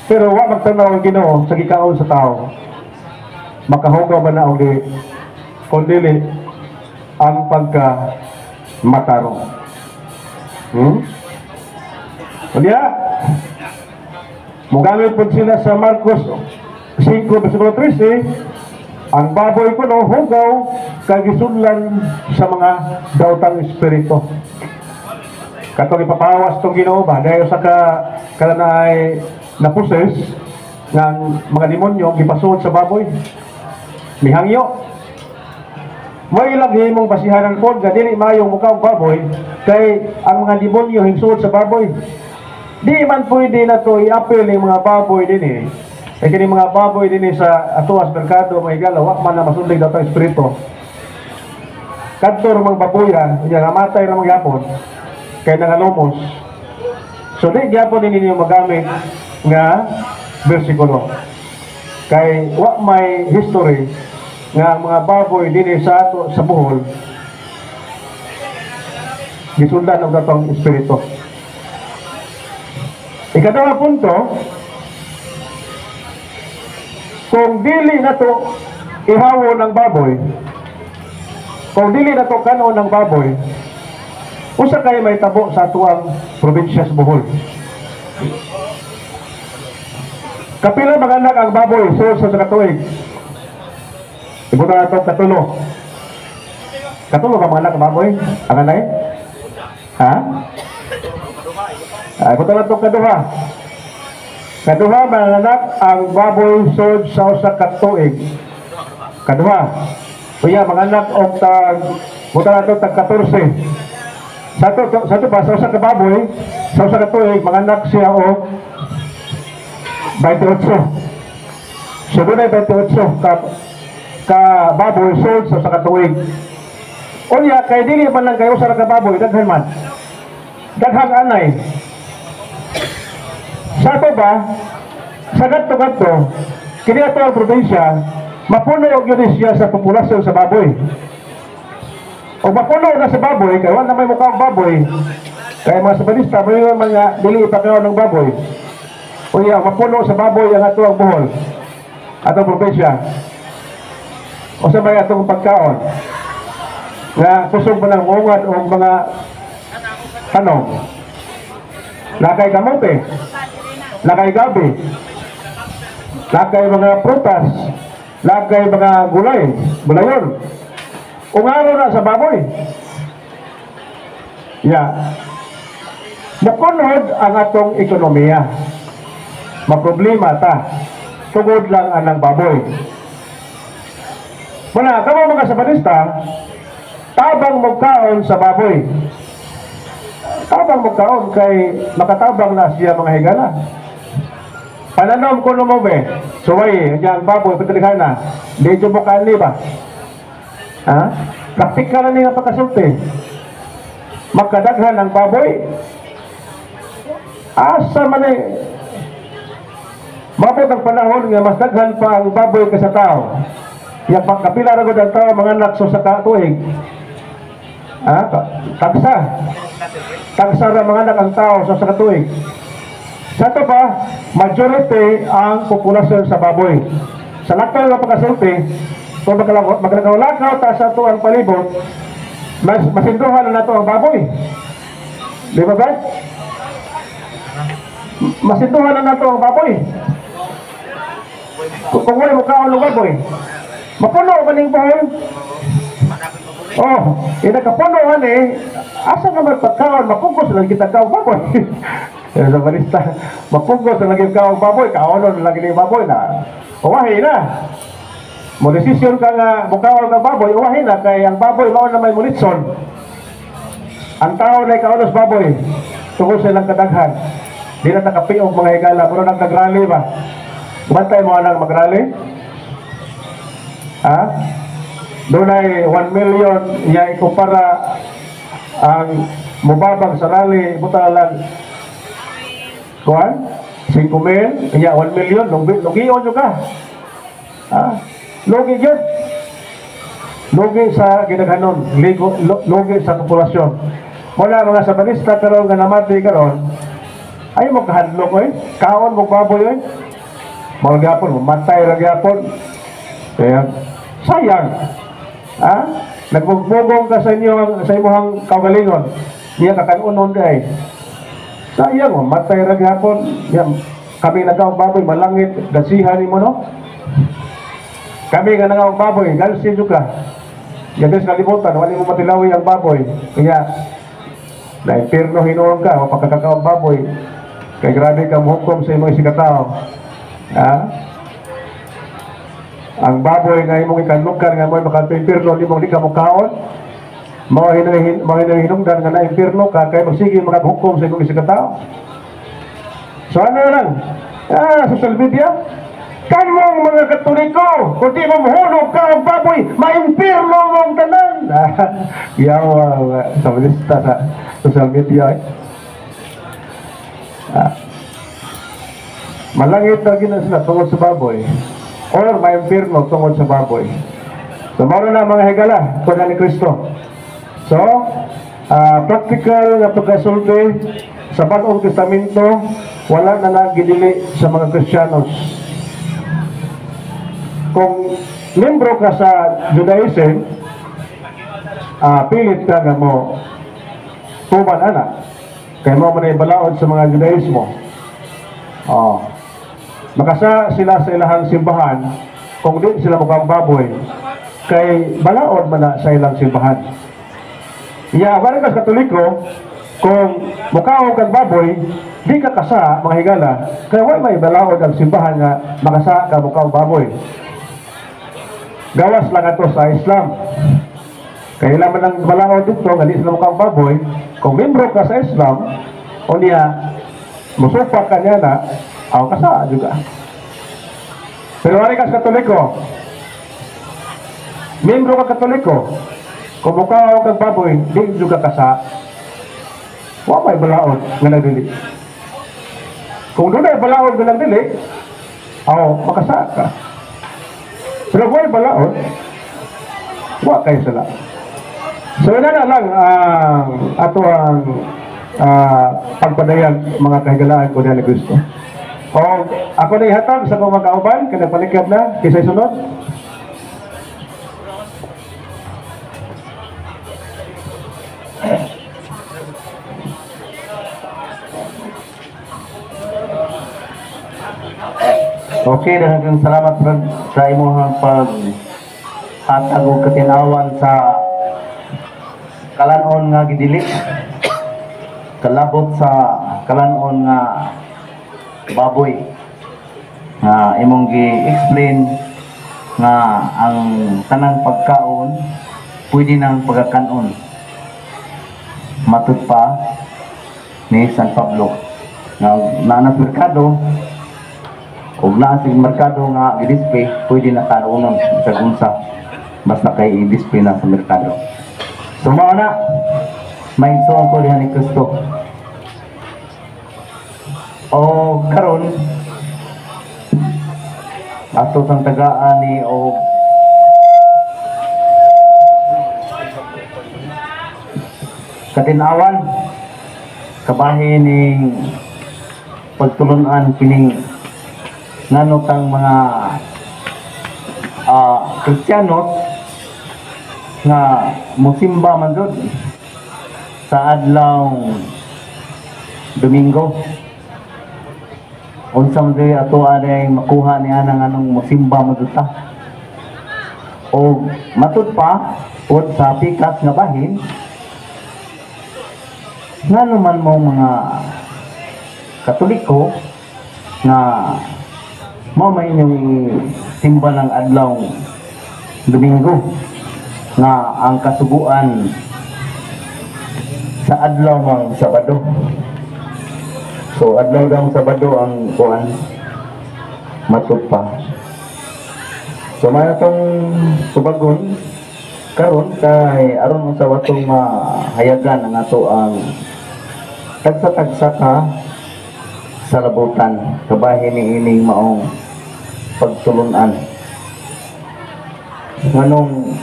Pero wa magtanaw ang Ginoo sa gikaon sa tao, makahugaw ba na o di, kundi ang pagkamatarong. Unya, mugamit po sila sa Marcos 5, versikulo 13, ang baboy ko no, hugaw, kagisunlan sa mga daotang espiritu. Katong ipapawas itong Ginoo ba, dahil sa kanay naposes ng mga demonyo, gipasuot sa baboy. Mihangyo. May ilang himong basihanan po, dili mayong mukaw baboy, kay ang mga demonyo hingsuot sa baboy. Di man pwede na to i-appeal ng mga baboy din eh. Kaya kini mga baboy din eh sa atuas merkado, may gala, wak man na masundig daw ang espiritu. Kadto mga baboyan, yung namatay na magyapon, kaya nangalumos. So di gyapon din ninyo magamit nga bersikulo. Kay wak may history nga mga baboy din eh sa ato sa Bohol, gisundan ng datong espiritu. Ikatawang punto, kung dili na to ihawo ng baboy, kung dili na to kanon ng baboy, usa kay may tabo sa tuwang probinsya sa Bohol. Kapila mga anak ang baboy sa katuig. Ibuto na ito katulo. Katulo ba mga anak ang baboy? Ang anay? Ha? Ibuto na ito kaduha. Kaduha mga anak ang baboy sod sa usa katuig. Kaduha. Kuya mga anak o tag ibuto na ito tag 14. Sa ito ba sa usa ka baboy sa usa katuig mga anak siya o 28. So doon ay 28 ka baboy sold sa katuig. Unya kay dili man lang kayo sa ka baboy daghan man. Daghang anay. Sa to ba sa gadto kini ato ang probinsya mapuno og gyud siya sa populasyon sa baboy. O mapuno na sa baboy kay wala may mukha og baboy. Kay mga sabanista may mga dili ipakaw ng baboy. Unya mapuno sa baboy ang ato ang Bohol. Atong probinsya. O sa may atong pagkaon nga kusog ba ng ungad o mga lakay kamote, lakay gabi, lakay mga prutas, lakay mga gulayon ungaro na sa baboy. Mukunod ang atong ekonomiya, maproblema ta tungod lang anang baboy. Muna, kamo mga sabanista, tabang magkaon sa baboy. Tabang magkaon kay makatabang na siya mga higala. Pananom ko mo be, suway, yung baboy, pagkalihan na, medyo mukhaan ba? Ha? Praktika na niya pagkasulti. Magkadaghan ang baboy. Asa man eh. Mabot ang panahon nga mas daghan pa ang baboy kaysa tao. Yang pagkapila na ko ng tao, mga nakso sa katuig. Tagsa na mga anak ang tao sa katuig. Sa ito pa, majority ang populasyon sa baboy. Sa lakal na pagkasulti, kung maglagaw-lakaw ta sa ito ang palibot, masinduhan na ito ang baboy. Di ba ba? Masinduhan na ito ang baboy. Kung wala mo kaon ng baboy, mapuno ka ning Bohol. Nakapunoan asa naman pagkaon, mapugos lang kita kaong baboy. Sa balista, mapugos lang kita kaong baboy, kaonon lang kita baboy na. Uwahin na. Mo desisyon ka nga, mukaon ka baboy, uwahin na, kay ang baboy mao na may mulitson. Ang tao na kaonos baboy, tungkol silang kadaghan. Di na nakapiog mga higala, pero nagnagrally ba? Bantay mo anang magrally? Doon ay 1 million niya ikumpara ang mubabang sa rally buta lang kuan 5,000 niya 1 million lugion juga lugi yun, lugi sa ginaghanon, lugi sa populasyon. Mula mga sabanista karon nga namati karon ay mo kahadlok kaon mo baboy mga gyapon mamatay ra gyapon. Kaya sayang. Nagbugbugong ka sa inyo sa imong kaugalingon. Niya kakanunon day. Sayang mo, matay ra gihapon. Yan, kami nagawang baboy, malangit, gasihan mo, no? Kami nga nagawang baboy, galsi juga. Yan guys, kalimutan, wala mo matilawi ang baboy. Kaya, na-impirno hinuon ka, mapagkakawang baboy. Kaya grabe ka hukom sa imong isikatao. Ha? Ang baboy nga imong ikanlukan nga mo makapimpirno, di mong di ka mukaon. Mga hinungdan nga na-impirno ka, kaya magsige maghukom sa imong isikatao. So ano lang, social media, kamong mga Katoliko, kung di mo mahulog ka ang baboy, ma-impirno mong tanan. Yaw, sa lista sa social media. Malangit na gina sila tungkol sa baboy, or ma-impirno tungkol sa baboy. So maro na mga higala, kuna ni Kristo. So, practical na pagkasulti sa Bagong Testamento, wala na nagidili sa mga Kristiyanos. Kung membro ka sa Judaism, pilit ka nga mo tuman anak, kaya mo manay balaod sa mga Judaismo. Makasa sila sa ilahang simbahan, kung di sila mukhang baboy, kay balaod man na sa ilang simbahan. Balik ka sa Katoliko, kung mukhaw kang baboy, di ka kasa, mga higala, kaya wala may balaod ang simbahan nga makasa ka mukhaw baboy. Gawas lang ito sa Islam. Kaya laman ang balaod dito, nga di sila mukhang baboy, kung membro ka sa Islam, o niya, musupak ka niya na, ako kasa juga. Pero wala ka sa Katoliko, membro ka Katoliko, kung mukha kang baboy, di juga kasa, wala may balaod nga nagdili. Kung doon ay balaod nga nagdili, makasa ka. Pero kung ay balaod, wala kayo sila. So yun na lang ato ang pagpadayag mga kahigalaan ko ni Kristo. O ako na ihatag sa mga kauban, kaya palikad na, kisay sunod. Okay, daghang salamat sa imong paghatag og katinawan sa kalanon nga gidili. Kalabot sa kalanon nga baboy. Imong gi-explain nga ang tanang pagkaon pwede nang pagkakanon. Matud pa ni San Pablo nga nanas merkado ug naa sig merkado nga i-display pwede na kanunon sa unsa basta kay i-display na sa merkado. So mao na mainsuon ko diha ni Kristo. O karon ato sang tagaan ni o katinawan kabahin ning pagtulunan kining ngano tang mga Kristiyanos nga musimba man jud sa adlaw Domingo. Unsa man di ato ay makuha niya ng anong musimba mo ta. O matud pa od sa pikas nga bahin ngano man mo mga Katoliko nga mo may inyong simba ng adlaw Domingo nga ang kasuguan sa adlaw ng Sabado. So adlaw daw Sabado ang kuan matud pa. So may atong subagon karon kay aron sa watong mahayagan ang ato ang tagsa-tagsa ka sa labutan kabahin ni ining maong pagtulunan nganong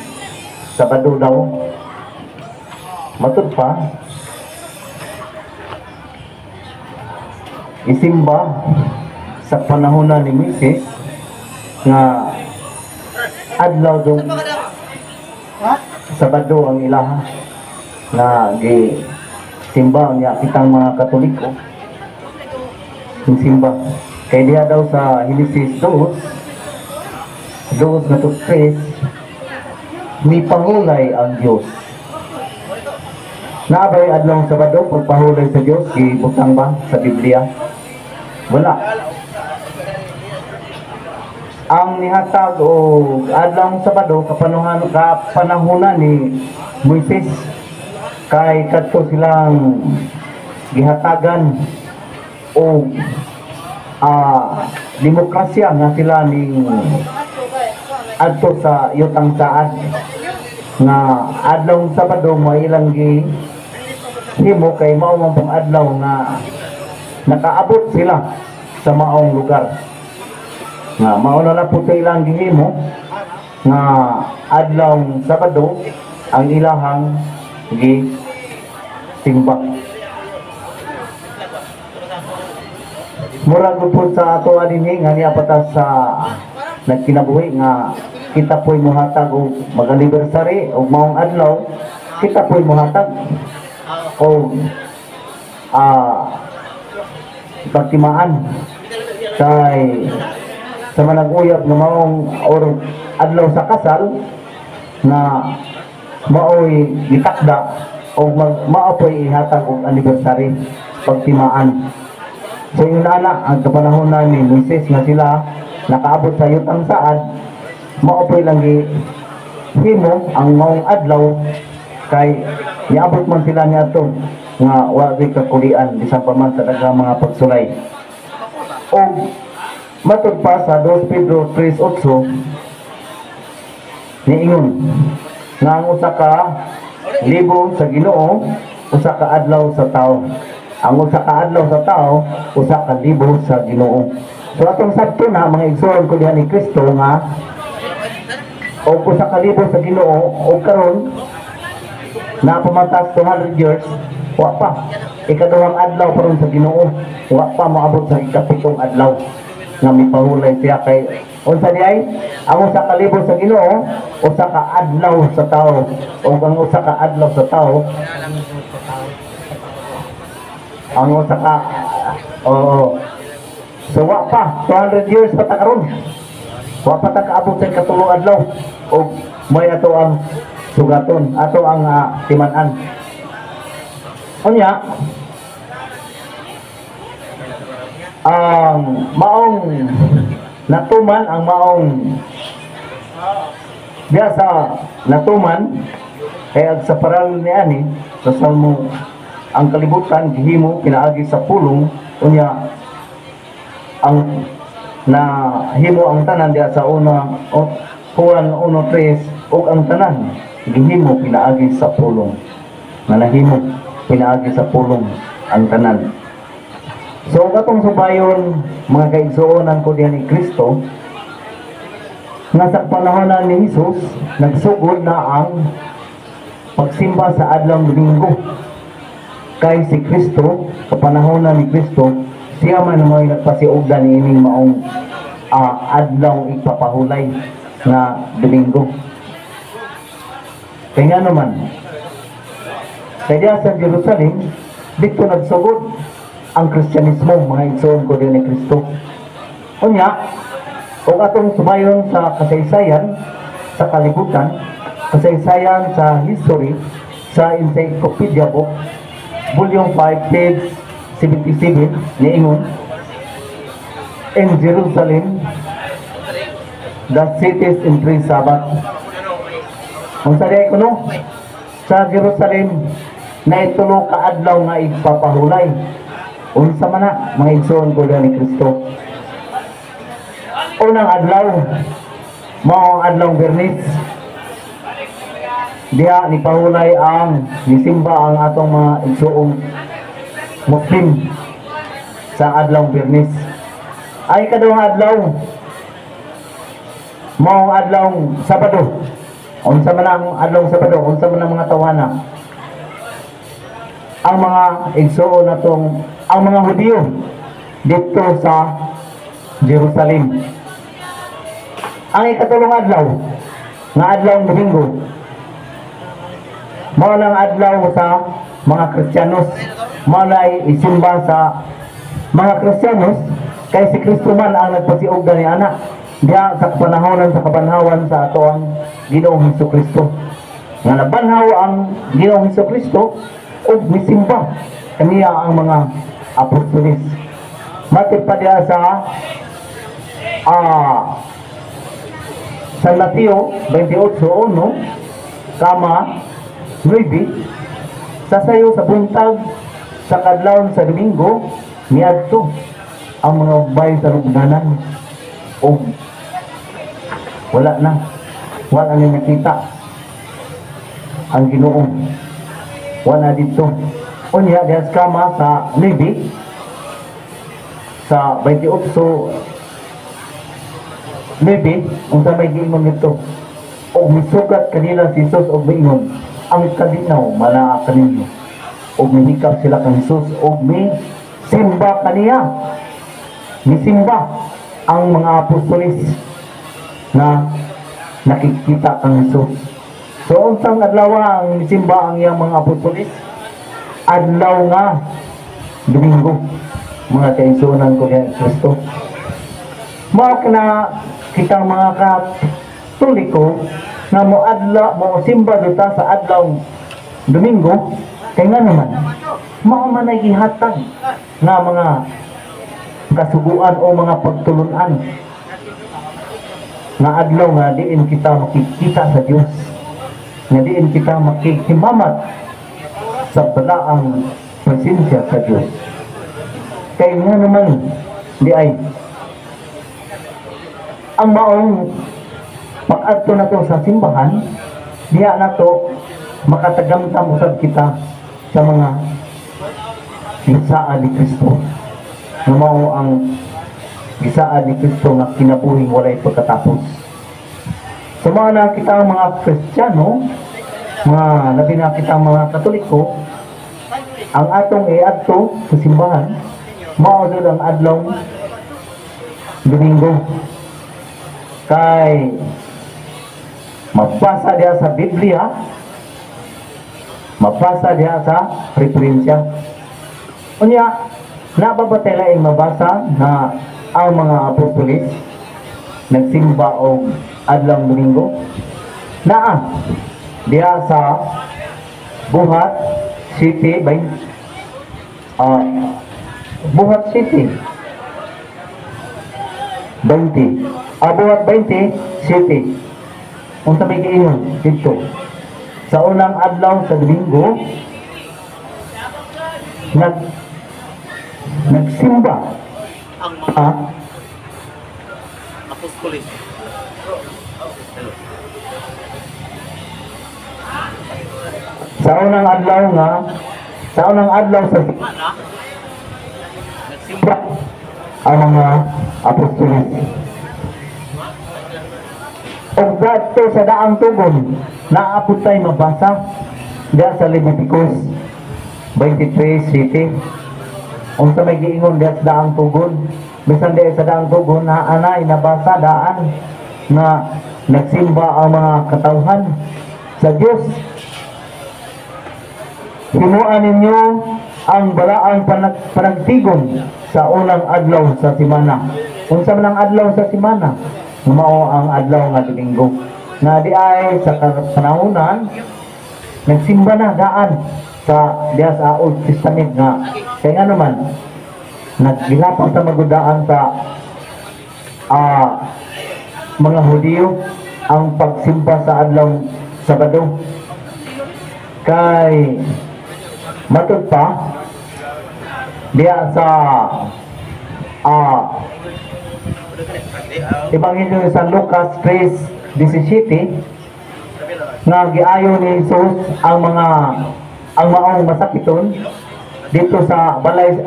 Sabado daw matud pa isimba sa panahon ni Moses nga adlaw daw Sabado ang ilaha na gi simba niya kitang mga Katoliko simba. Kaya diha daw sa Genesis 2 na to 3, may pahulay ang Diyos. Naabay adlaw Sabado pagpahulay sa Diyos, gibutang ba sa Biblia? Wala. Ang nihatag o adlaw Sabado kapanahunan ni Moises, kay kadto silang gihatagan o demokrasya nga sila ning adto sa yutang saad nga adlaw Sabado mo ilang himo kay mao man pong adlaw nga nakaabot sila sa maong lugar nga mao na po ilang gihimo nga adlaw Sabado ang ilahang simba. Murag po sa ato adinhi nga niya patas sa nagkinabuhi nga kita po'y muhatag o mag-anniversary o maong adlaw, kita po'y muhatag o pagtimaan kay sa manag-uyab na maong or adlaw sa kasal na mao'y gitakda o mao po'y ihatag og anniversary pagtimaan. So yun na ang kapanahon na ni Moises nga sila nakaabot sa yutang saad, maopoy lang himo ang maong adlaw kay niabot man sila niya ito nga wagi kakulian bisan pa man sa daghang mga pagsulay. O matud pa sa 2 Pedro 3:8 niingon nga ang usa ka libo sa Ginoo usa ka adlaw sa tawo. Ang usa ka adlaw sa tawo usa ka libo sa Ginoo. So atong sabto na mga igsoon ko diha ni Kristo nga o usa ka libo sa Ginoo o karon na pumatas 200 years wa pa ikaduhang adlaw karon sa Ginoo wa pa moabot sa ikapitong adlaw nga mipahulay siya kay unsa di ay ang usa ka libo sa Ginoo usa ka adlaw sa tawo o ang usa ka adlaw sa tawo ang usa ka so wa pa 200 years pa ta karon wa pa ta kaabot sa katulong adlaw o may ato ang sugaton ato ang timan-an unya ang maong natuman ang maong biasa natuman kaya sa paral ni ani sa Salmo ang kalibutan gihimo pinaagi sa pulong unya ang nahimo ang tanan diha sa Juan 1:3 ug ang tanan gihimo pinaagi sa pulong nga nahimo pinaagi sa pulong ang tanan. So katong subayon mga kaigsuonan ko diha ni Kristo nga sa panahon ni Jesus nagsugod na ang pagsimba sa adlaw Domingo kay si Kristo sa panahon ni Kristo siya man mo'y nagpasiugdan ining maong adlaw ipapahulay na Domingo. Kaya naman kaya sa Jerusalem dito nagsugod ang Kristyanismo mga igsoon ko din ni Kristo. Unya kung atong sumayon sa kasaysayan sa kalibutan kasaysayan sa history sa Encyclopedia Book Volume 5 page 77 niingon in Jerusalem the cities in 3 Sabbath. Kung sa diay kuno sa Jerusalem na itulo ka adlaw nga ipapahulay unsa man na mga igsoon ko ni Kristo. Unang adlaw mao ang adlaw Bernis diha ni pahulay ang nisimba ang atong mga igsoong Muslim sa adlaw Bernis. Ay kaduhang adlaw mao adlaw Sabado. Unsa man ang adlaw Sabado, unsa man ang mga tawana. Ang mga igsoon natong ang mga Hudyo dito sa Jerusalem. Ang ikatulong adlaw nga adlaw Domingo mao lang adlaw sa mga Kristiyanos, mao lay isimba sa mga Kristiyanos, kay si Kristo man ang nagpasiugda ni ana diya sa panahonan sa kabanhawan sa ato ang Ginoong Hesukristo. Nga nabanhaw ang Ginoong Hesukristo ug misimba kaniya ang mga apostoles. Matod pa diya sa San Mateo 28:1 kama 9 sasayo sa buntag sa kadlawon sa Domingo miadto ang mga ubay sa lugnanan o wala na nakita ang Ginoo wala dito unya dias kama sa 9 sa 28 unsa may giingon nito og misugat kanila si Jesus og miingon ang kalinaw malaa kaninyo og mihikap sila kang Jesus og simba kaniya misimba ang mga apostoles na nakikita kang Jesus. So unsang adlaw ang misimba ang iyang mga apostoles? Adlaw nga Domingo, mga kaigsunan ko ni Kristo. Mao kana kitang mga Katoliko na mo simba dito sa adlaw Domingo kay nga naman mao man ay gihatag nga mga kasuguan o mga pagtulunan na adlaw nga diin kita makikita sa Dios, nga diin kita makikimamat sa balaang presensya sa Dios. Kay nga naman di ay ang maong pag-adto na to sa simbahan diya na to makatagamtam usab kita sa mga gisaan ni Kristo na mao ang gisaan ni Kristo nga kinabuhing walay pagkatapos. Sa mga nakita ang mga Kristiyano, mga labi na kita mga Katoliko, ang atong iadto sa simbahan mao dud ang adlaw Domingo kay mabasa diya sa Biblia, mabasa diya sa referensya. Unya nababatay laing mabasa na ang mga apostoles nagsimba og adlaw Domingo naa diya sa Buhat City Buhat City 20 Buhat 20 City unsa may giingon dito sa unang adlaw sa Domingo nagsimba ang mga apostoles. Sa unang adlaw sa Nagsimba ang mga apostoles. Og dadto sa daang tugon naabot tay mabasa diya sa Leviticus 23 City. Unsa may giingon diya sa daang tugon, bisan diya sa daang tugon na anay nabasa daan na nagsimba ang mga katawhan sa Dios. Himuan ninyo ang balaang panagtigon sa unang adlaw sa simana. Unsa man ang adlaw sa simana? Mao ang adlaw nga Domingo. Na di ay sa panahonan nagsimba na daan sa diya sa Old Testament nga kay nga naman naggilapang sa magudaan sa mga Hudiyo ang pagsimba sa adlaw Sabado. Kay matud pa diya sa Ebanghelyo ni San Lucas 3:17 nga giayo ni Jesus ang maong masakiton dito sa balay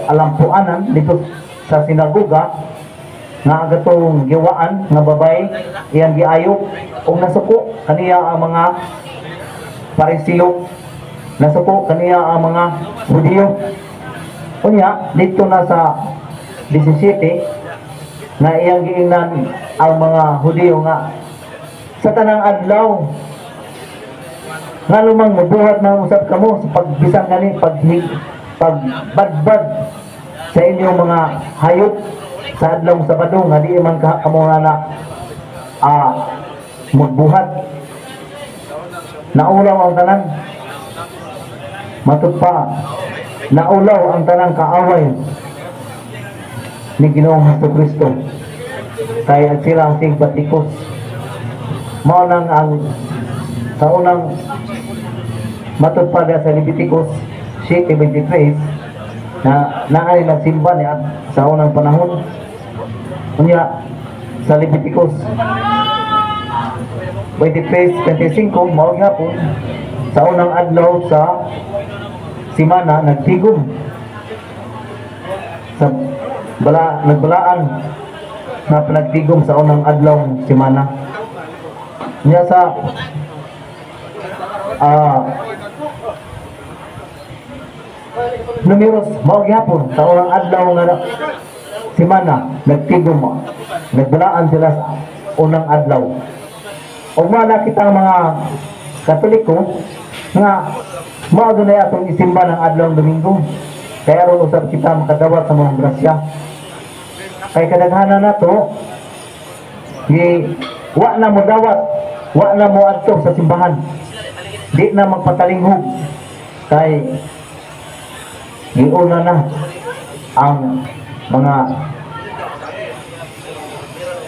alampuanan dito sa sinagoga nga agatong giwaan nga babay iyang giayo ug nasuko kaniya ang mga Parisiyo, nasuko kaniya ang mga Hudiyo. Unya dito na sa 17 na iyang giingnan ang mga Hudiyo nga sa tanang adlaw nga lumang mabuhat na usab kamo sa pagbisang gani pagbadbad sa inyong mga hayop sa adlaw Sabado nga di man kamo na magbuhat. Naulaw ang tanan. Matud pa, naulaw ang tanang kaaway ni Ginoong Jesucristo. Kaya sila ang sigbatikos. Mao nang ang sa unang matud pa sa Leviticus 7:23 na naay nagsimba niya sa unang panahon. Unya sa Leviticus 23:25 mao gyapon sa unang adlaw sa simana nagtigom sa nagbalaan na panagtigom sa unang adlaw simana. Unya sa numeros mao gyapon sa unang adlaw nga simana nagtigom nagbalaan sila sa unang adlaw. Og mala kita ang mga Katoliko nga mao dunay atong isimba ng adlaw Domingo. Kaya ron usab kita makadawat sa mga grasya. Kay kadaghanan nato wa na mo dawat, wa na mo adto sa simbahan. Di na magpatalinghog kay giuna na ang mga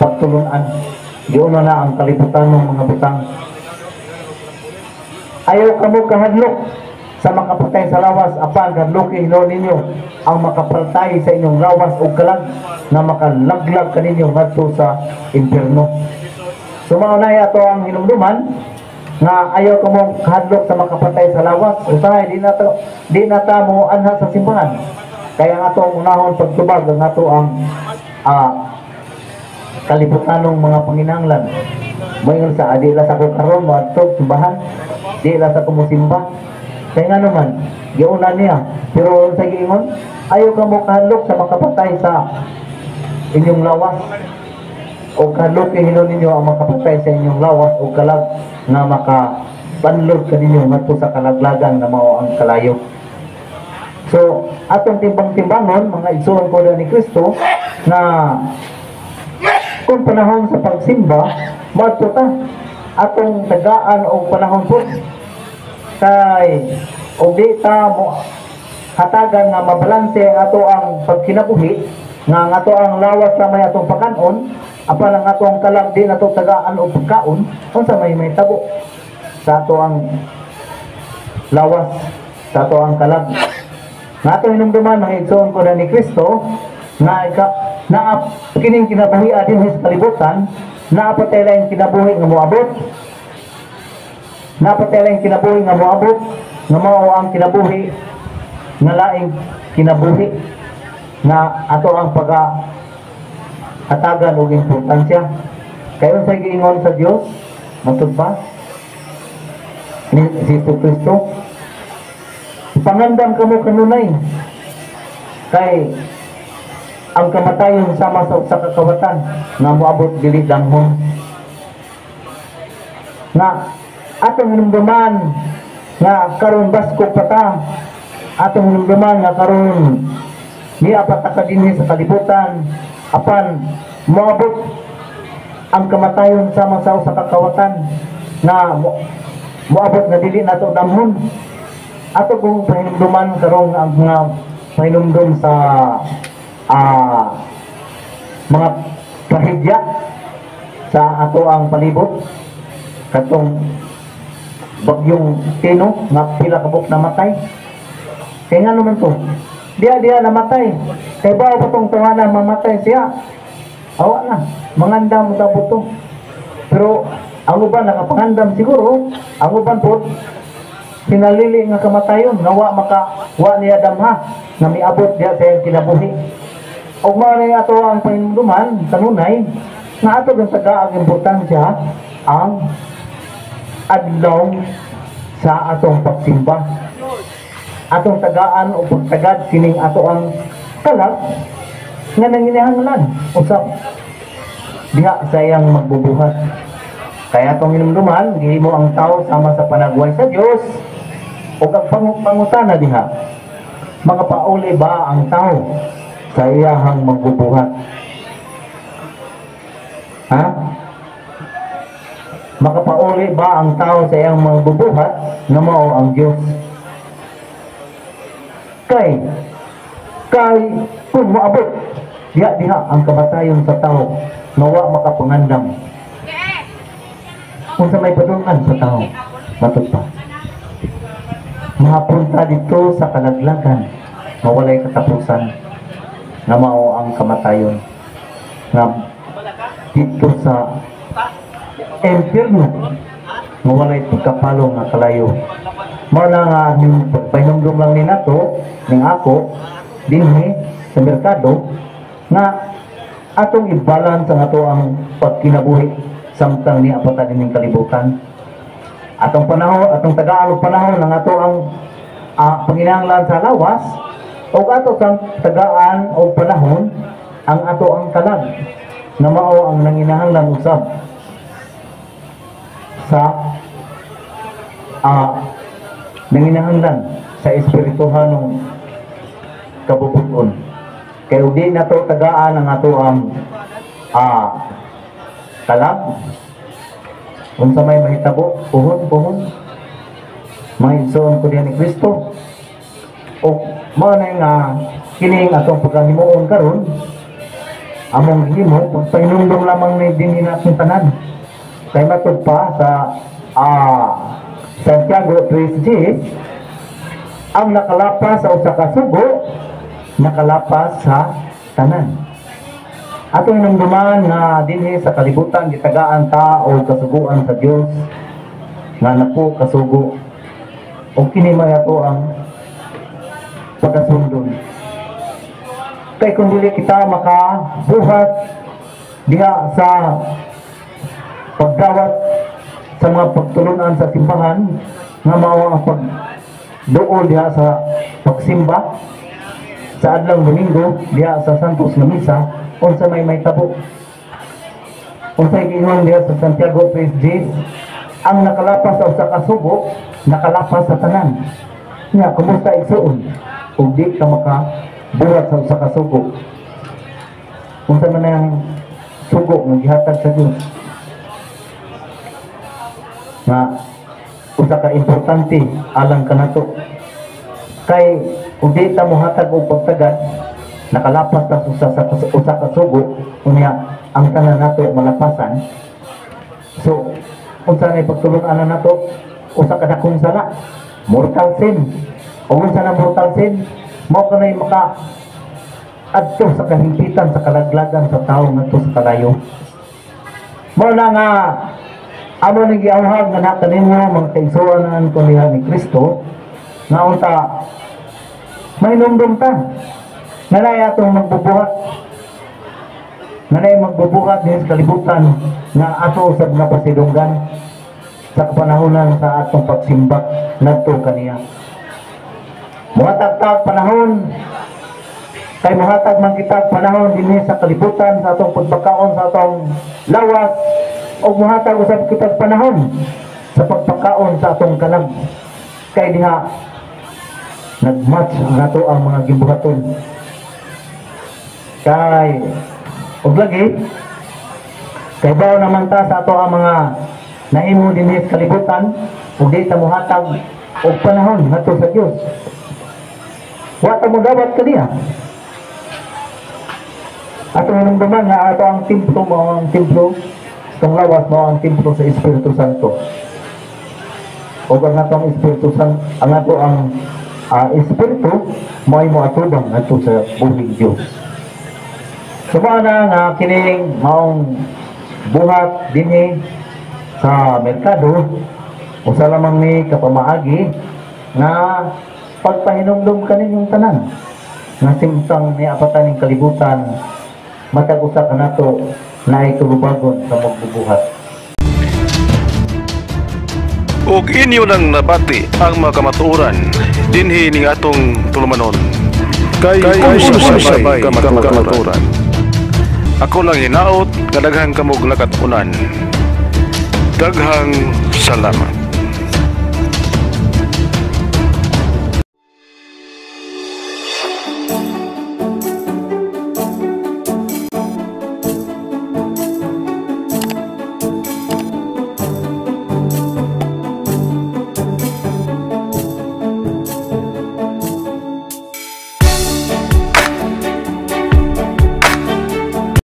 pagtulunan, giuna na ang kalibutan ng mga butang. Ayaw kamo kahadlok sa makapatay sa lawas, apan kadloki hinuon ninyo ang makapatay sa inyong lawas o kalag na makalaglag kaninyo ngadto sa impierno. Sumaunay ato ang hinumduman nga ayaw kamo kahadlok sa makapatay sa lawas. Usahay di na ta mo anha sa simbahan. Kaya nga ato ang unahon pagtubag ang ato ang kalibutanong mga panginahanglan. Moingon sa adila sa ko karon mo adto simbahan, di la sa kumusimba. Kaya nga naman, giuna niya. Pero sa giingon, ayaw ka mo kahadlok sa makapatay sa inyong lawas. O kahadlok hinuon ninyo ang makapatay sa inyong lawas o kalag na makapanlog ka ninyo ngadto sa kalaglagan na mao ang kalayo. So, atong timbang-timbangon, mga igsoon ko ni Kristo, na kung panahon sa pagsimba, maadto ta atong tagaan o panahon po kay o di ta mo hatagan nga mabalanse ato ang pagkinabuhi nga ato ang lawas sa may atong pagkaon apan ang ato ang kalag di nato tagaan o pagkaon unsa may tabo sa ato ang lawas sa ato ang kalag nga ato hinumduman mga igsoon ko ni Kristo na kining kinabuhi adin sa kalibutan napatay lang kinabuhi nga moabot. Napatay lang kinabuhi nga moabot, nga mao ang kinabuhi nga laing kinabuhi nga ato ang hatagan og importansya. Kayon sa giingon sa Dios, matud ba? Ni Jesucristo. Pangandam kamo kanunay. Kay ang kamatayon sama sa kakawatan nga moabot dili danghon nga atong hinumduman nga karon basko pata atong hinumduman nga karon ni apat ka dinhi sa kalibutan apan moabot ang kamatayon sama sa kakawatan nga moabot na dili nato danghon ato kung pahinumduman karon ang nga pahinumdum sa mga pahidya sa ato ang palibot katong bagyong Tino nga pila kabuk namatay kaya nga naman to diya namatay kay ba patong tunganan mamatay siya awa na mangandam ta buto pero ang uban nakapangandam siguro ang uban po pinalili nga kamatayon nga wa niya damha nga miabot diya sa kinabuhi. Og mao ni ato ang pahinumduman kanunay nga ato ang tagaag importansya ang adlaw sa atong pagsimba. Atong tagaan o pagtagad kining ato ang kalag nga nanginahanglan usab diha sa iyang magbubuhat. Kaya atong hinumduman gihimo ang tao sama sa panagway sa Dios ug ang pangutana diha mga pauli ba ang tao sa iyahang magbubuhat. Ha? Makapauli ba ang tao sa iyang magbubuhat na mao ang Diyos? Kay kung maabot diha ang kamatayon sa tao nawa makapangandam. Kung sa may padungan sa tao matod pa mapunta dito sa kalaglagan mawalay katapusan na mao ang kamatayon na dito sa impyerno mawalay pagkapalo nga kalayo. Mao na nga yung pagpahinumdum lang ni nato ning ako dinhi sa merkado na atong i-balance ang ato ang pagkinabuhi samtang ni apata dining kalibutan. Atong panahon, atong tagaan og panahon ng ato ang panginahanglan sa lawas o ato sang tagaan o panahon ang ato ang kalag na mao ang nanginahanglan usab sa nanginahanglan sa espirituhanong kabubuton. Kaya di na to tagaan ang ato ang kalag kung sa may mahitabo puhon may igsoon ko diyan ni Kristo o mao na nga kining atong pagkahimuon karon among himo pagpahinumdum lamang ni dinhi natin tanan kay matud pa sa Santiago 3:6 ang nakalapas sa usa ka sugo nakalapas sa tanan. Atong hinumduman nga dinhi sa kalibutan gitagaan ta o kasuguan sa Dios nga napo kasugo o kini may ato ang pagkasundon. Kay kung dili kita makabuhat diha sa pagdawat sa mga pagtulunan sa simbahan nga mao ang pagduol diha sa pagsimba sa adlang Domingo diha sa Santos nga misa unsa may tabo unsay giingon diha sa Santiago 3:10 ang nakalapas sa usa ka sugo nakalapas sa tanan nya kumusta igsuon ug di ka makabuhat sa usa ka sugo unsa man ang sugo nga gihatag sa Dios na usa ka importante alang kanato kay ug di ta mohatag og pagtagad nakalapas ta usa ka sugo unya ang tanan nato malapasan so unsa nay pagtulon-anan nato usa ka dakong sala mortal sin o unsa na mortal sin mao kanay maka adto sa kahimpitan sa kalaglagan sa tawo ngadto sa kalayo mao na nga amo nang giawhag nga nakanimo mga kaigsuonan ko ni Kristo nga unta mainumdum ta nanay atong magbubuhat nanay magbubuhat din sa kalibutan nga ato usab na pasidunggan sa kapanahonan sa atong pagsimba ngadto kaniya muhatag panahon kay muhatag man kita panahon dinhi sa kalibutan sa atong pagpakaon sa atong lawas o muhatag usab kita panahon sa pagpakaon sa atong kalag kay diha nagmatch nato ang mga gibuhaton kay ug lagi kay bawo naman ta sa ato ang mga nahimo dinhi sa kalibutan ug di ta mohatag og panahon ngadto sa Dios wa ta mo dapat kaniya ato hinumduman nga ato ang templo mao ang templo itong lawas mao ang templo sa Espiritu Santo ug ang atong Espiritu Santo ang ato ang Espiritu mo'y moatubang ngadto sa buhing Dios. Sumana nga kining maong buhat dinhi sa merkado usa lamang ni kapamaagi nga pagpahinumdum kaninyong tanan nga simtang ni apatan ning kalibutan matag usa kanato naay tulubagon sa magbubuhat. Ug inyo nang nabati ang mga kamatuoran dinhi ning atong tulumanon kay usasabay kamatuoran. Ako lang hinaot nga daghang kamog lakatunan. Daghang salamat.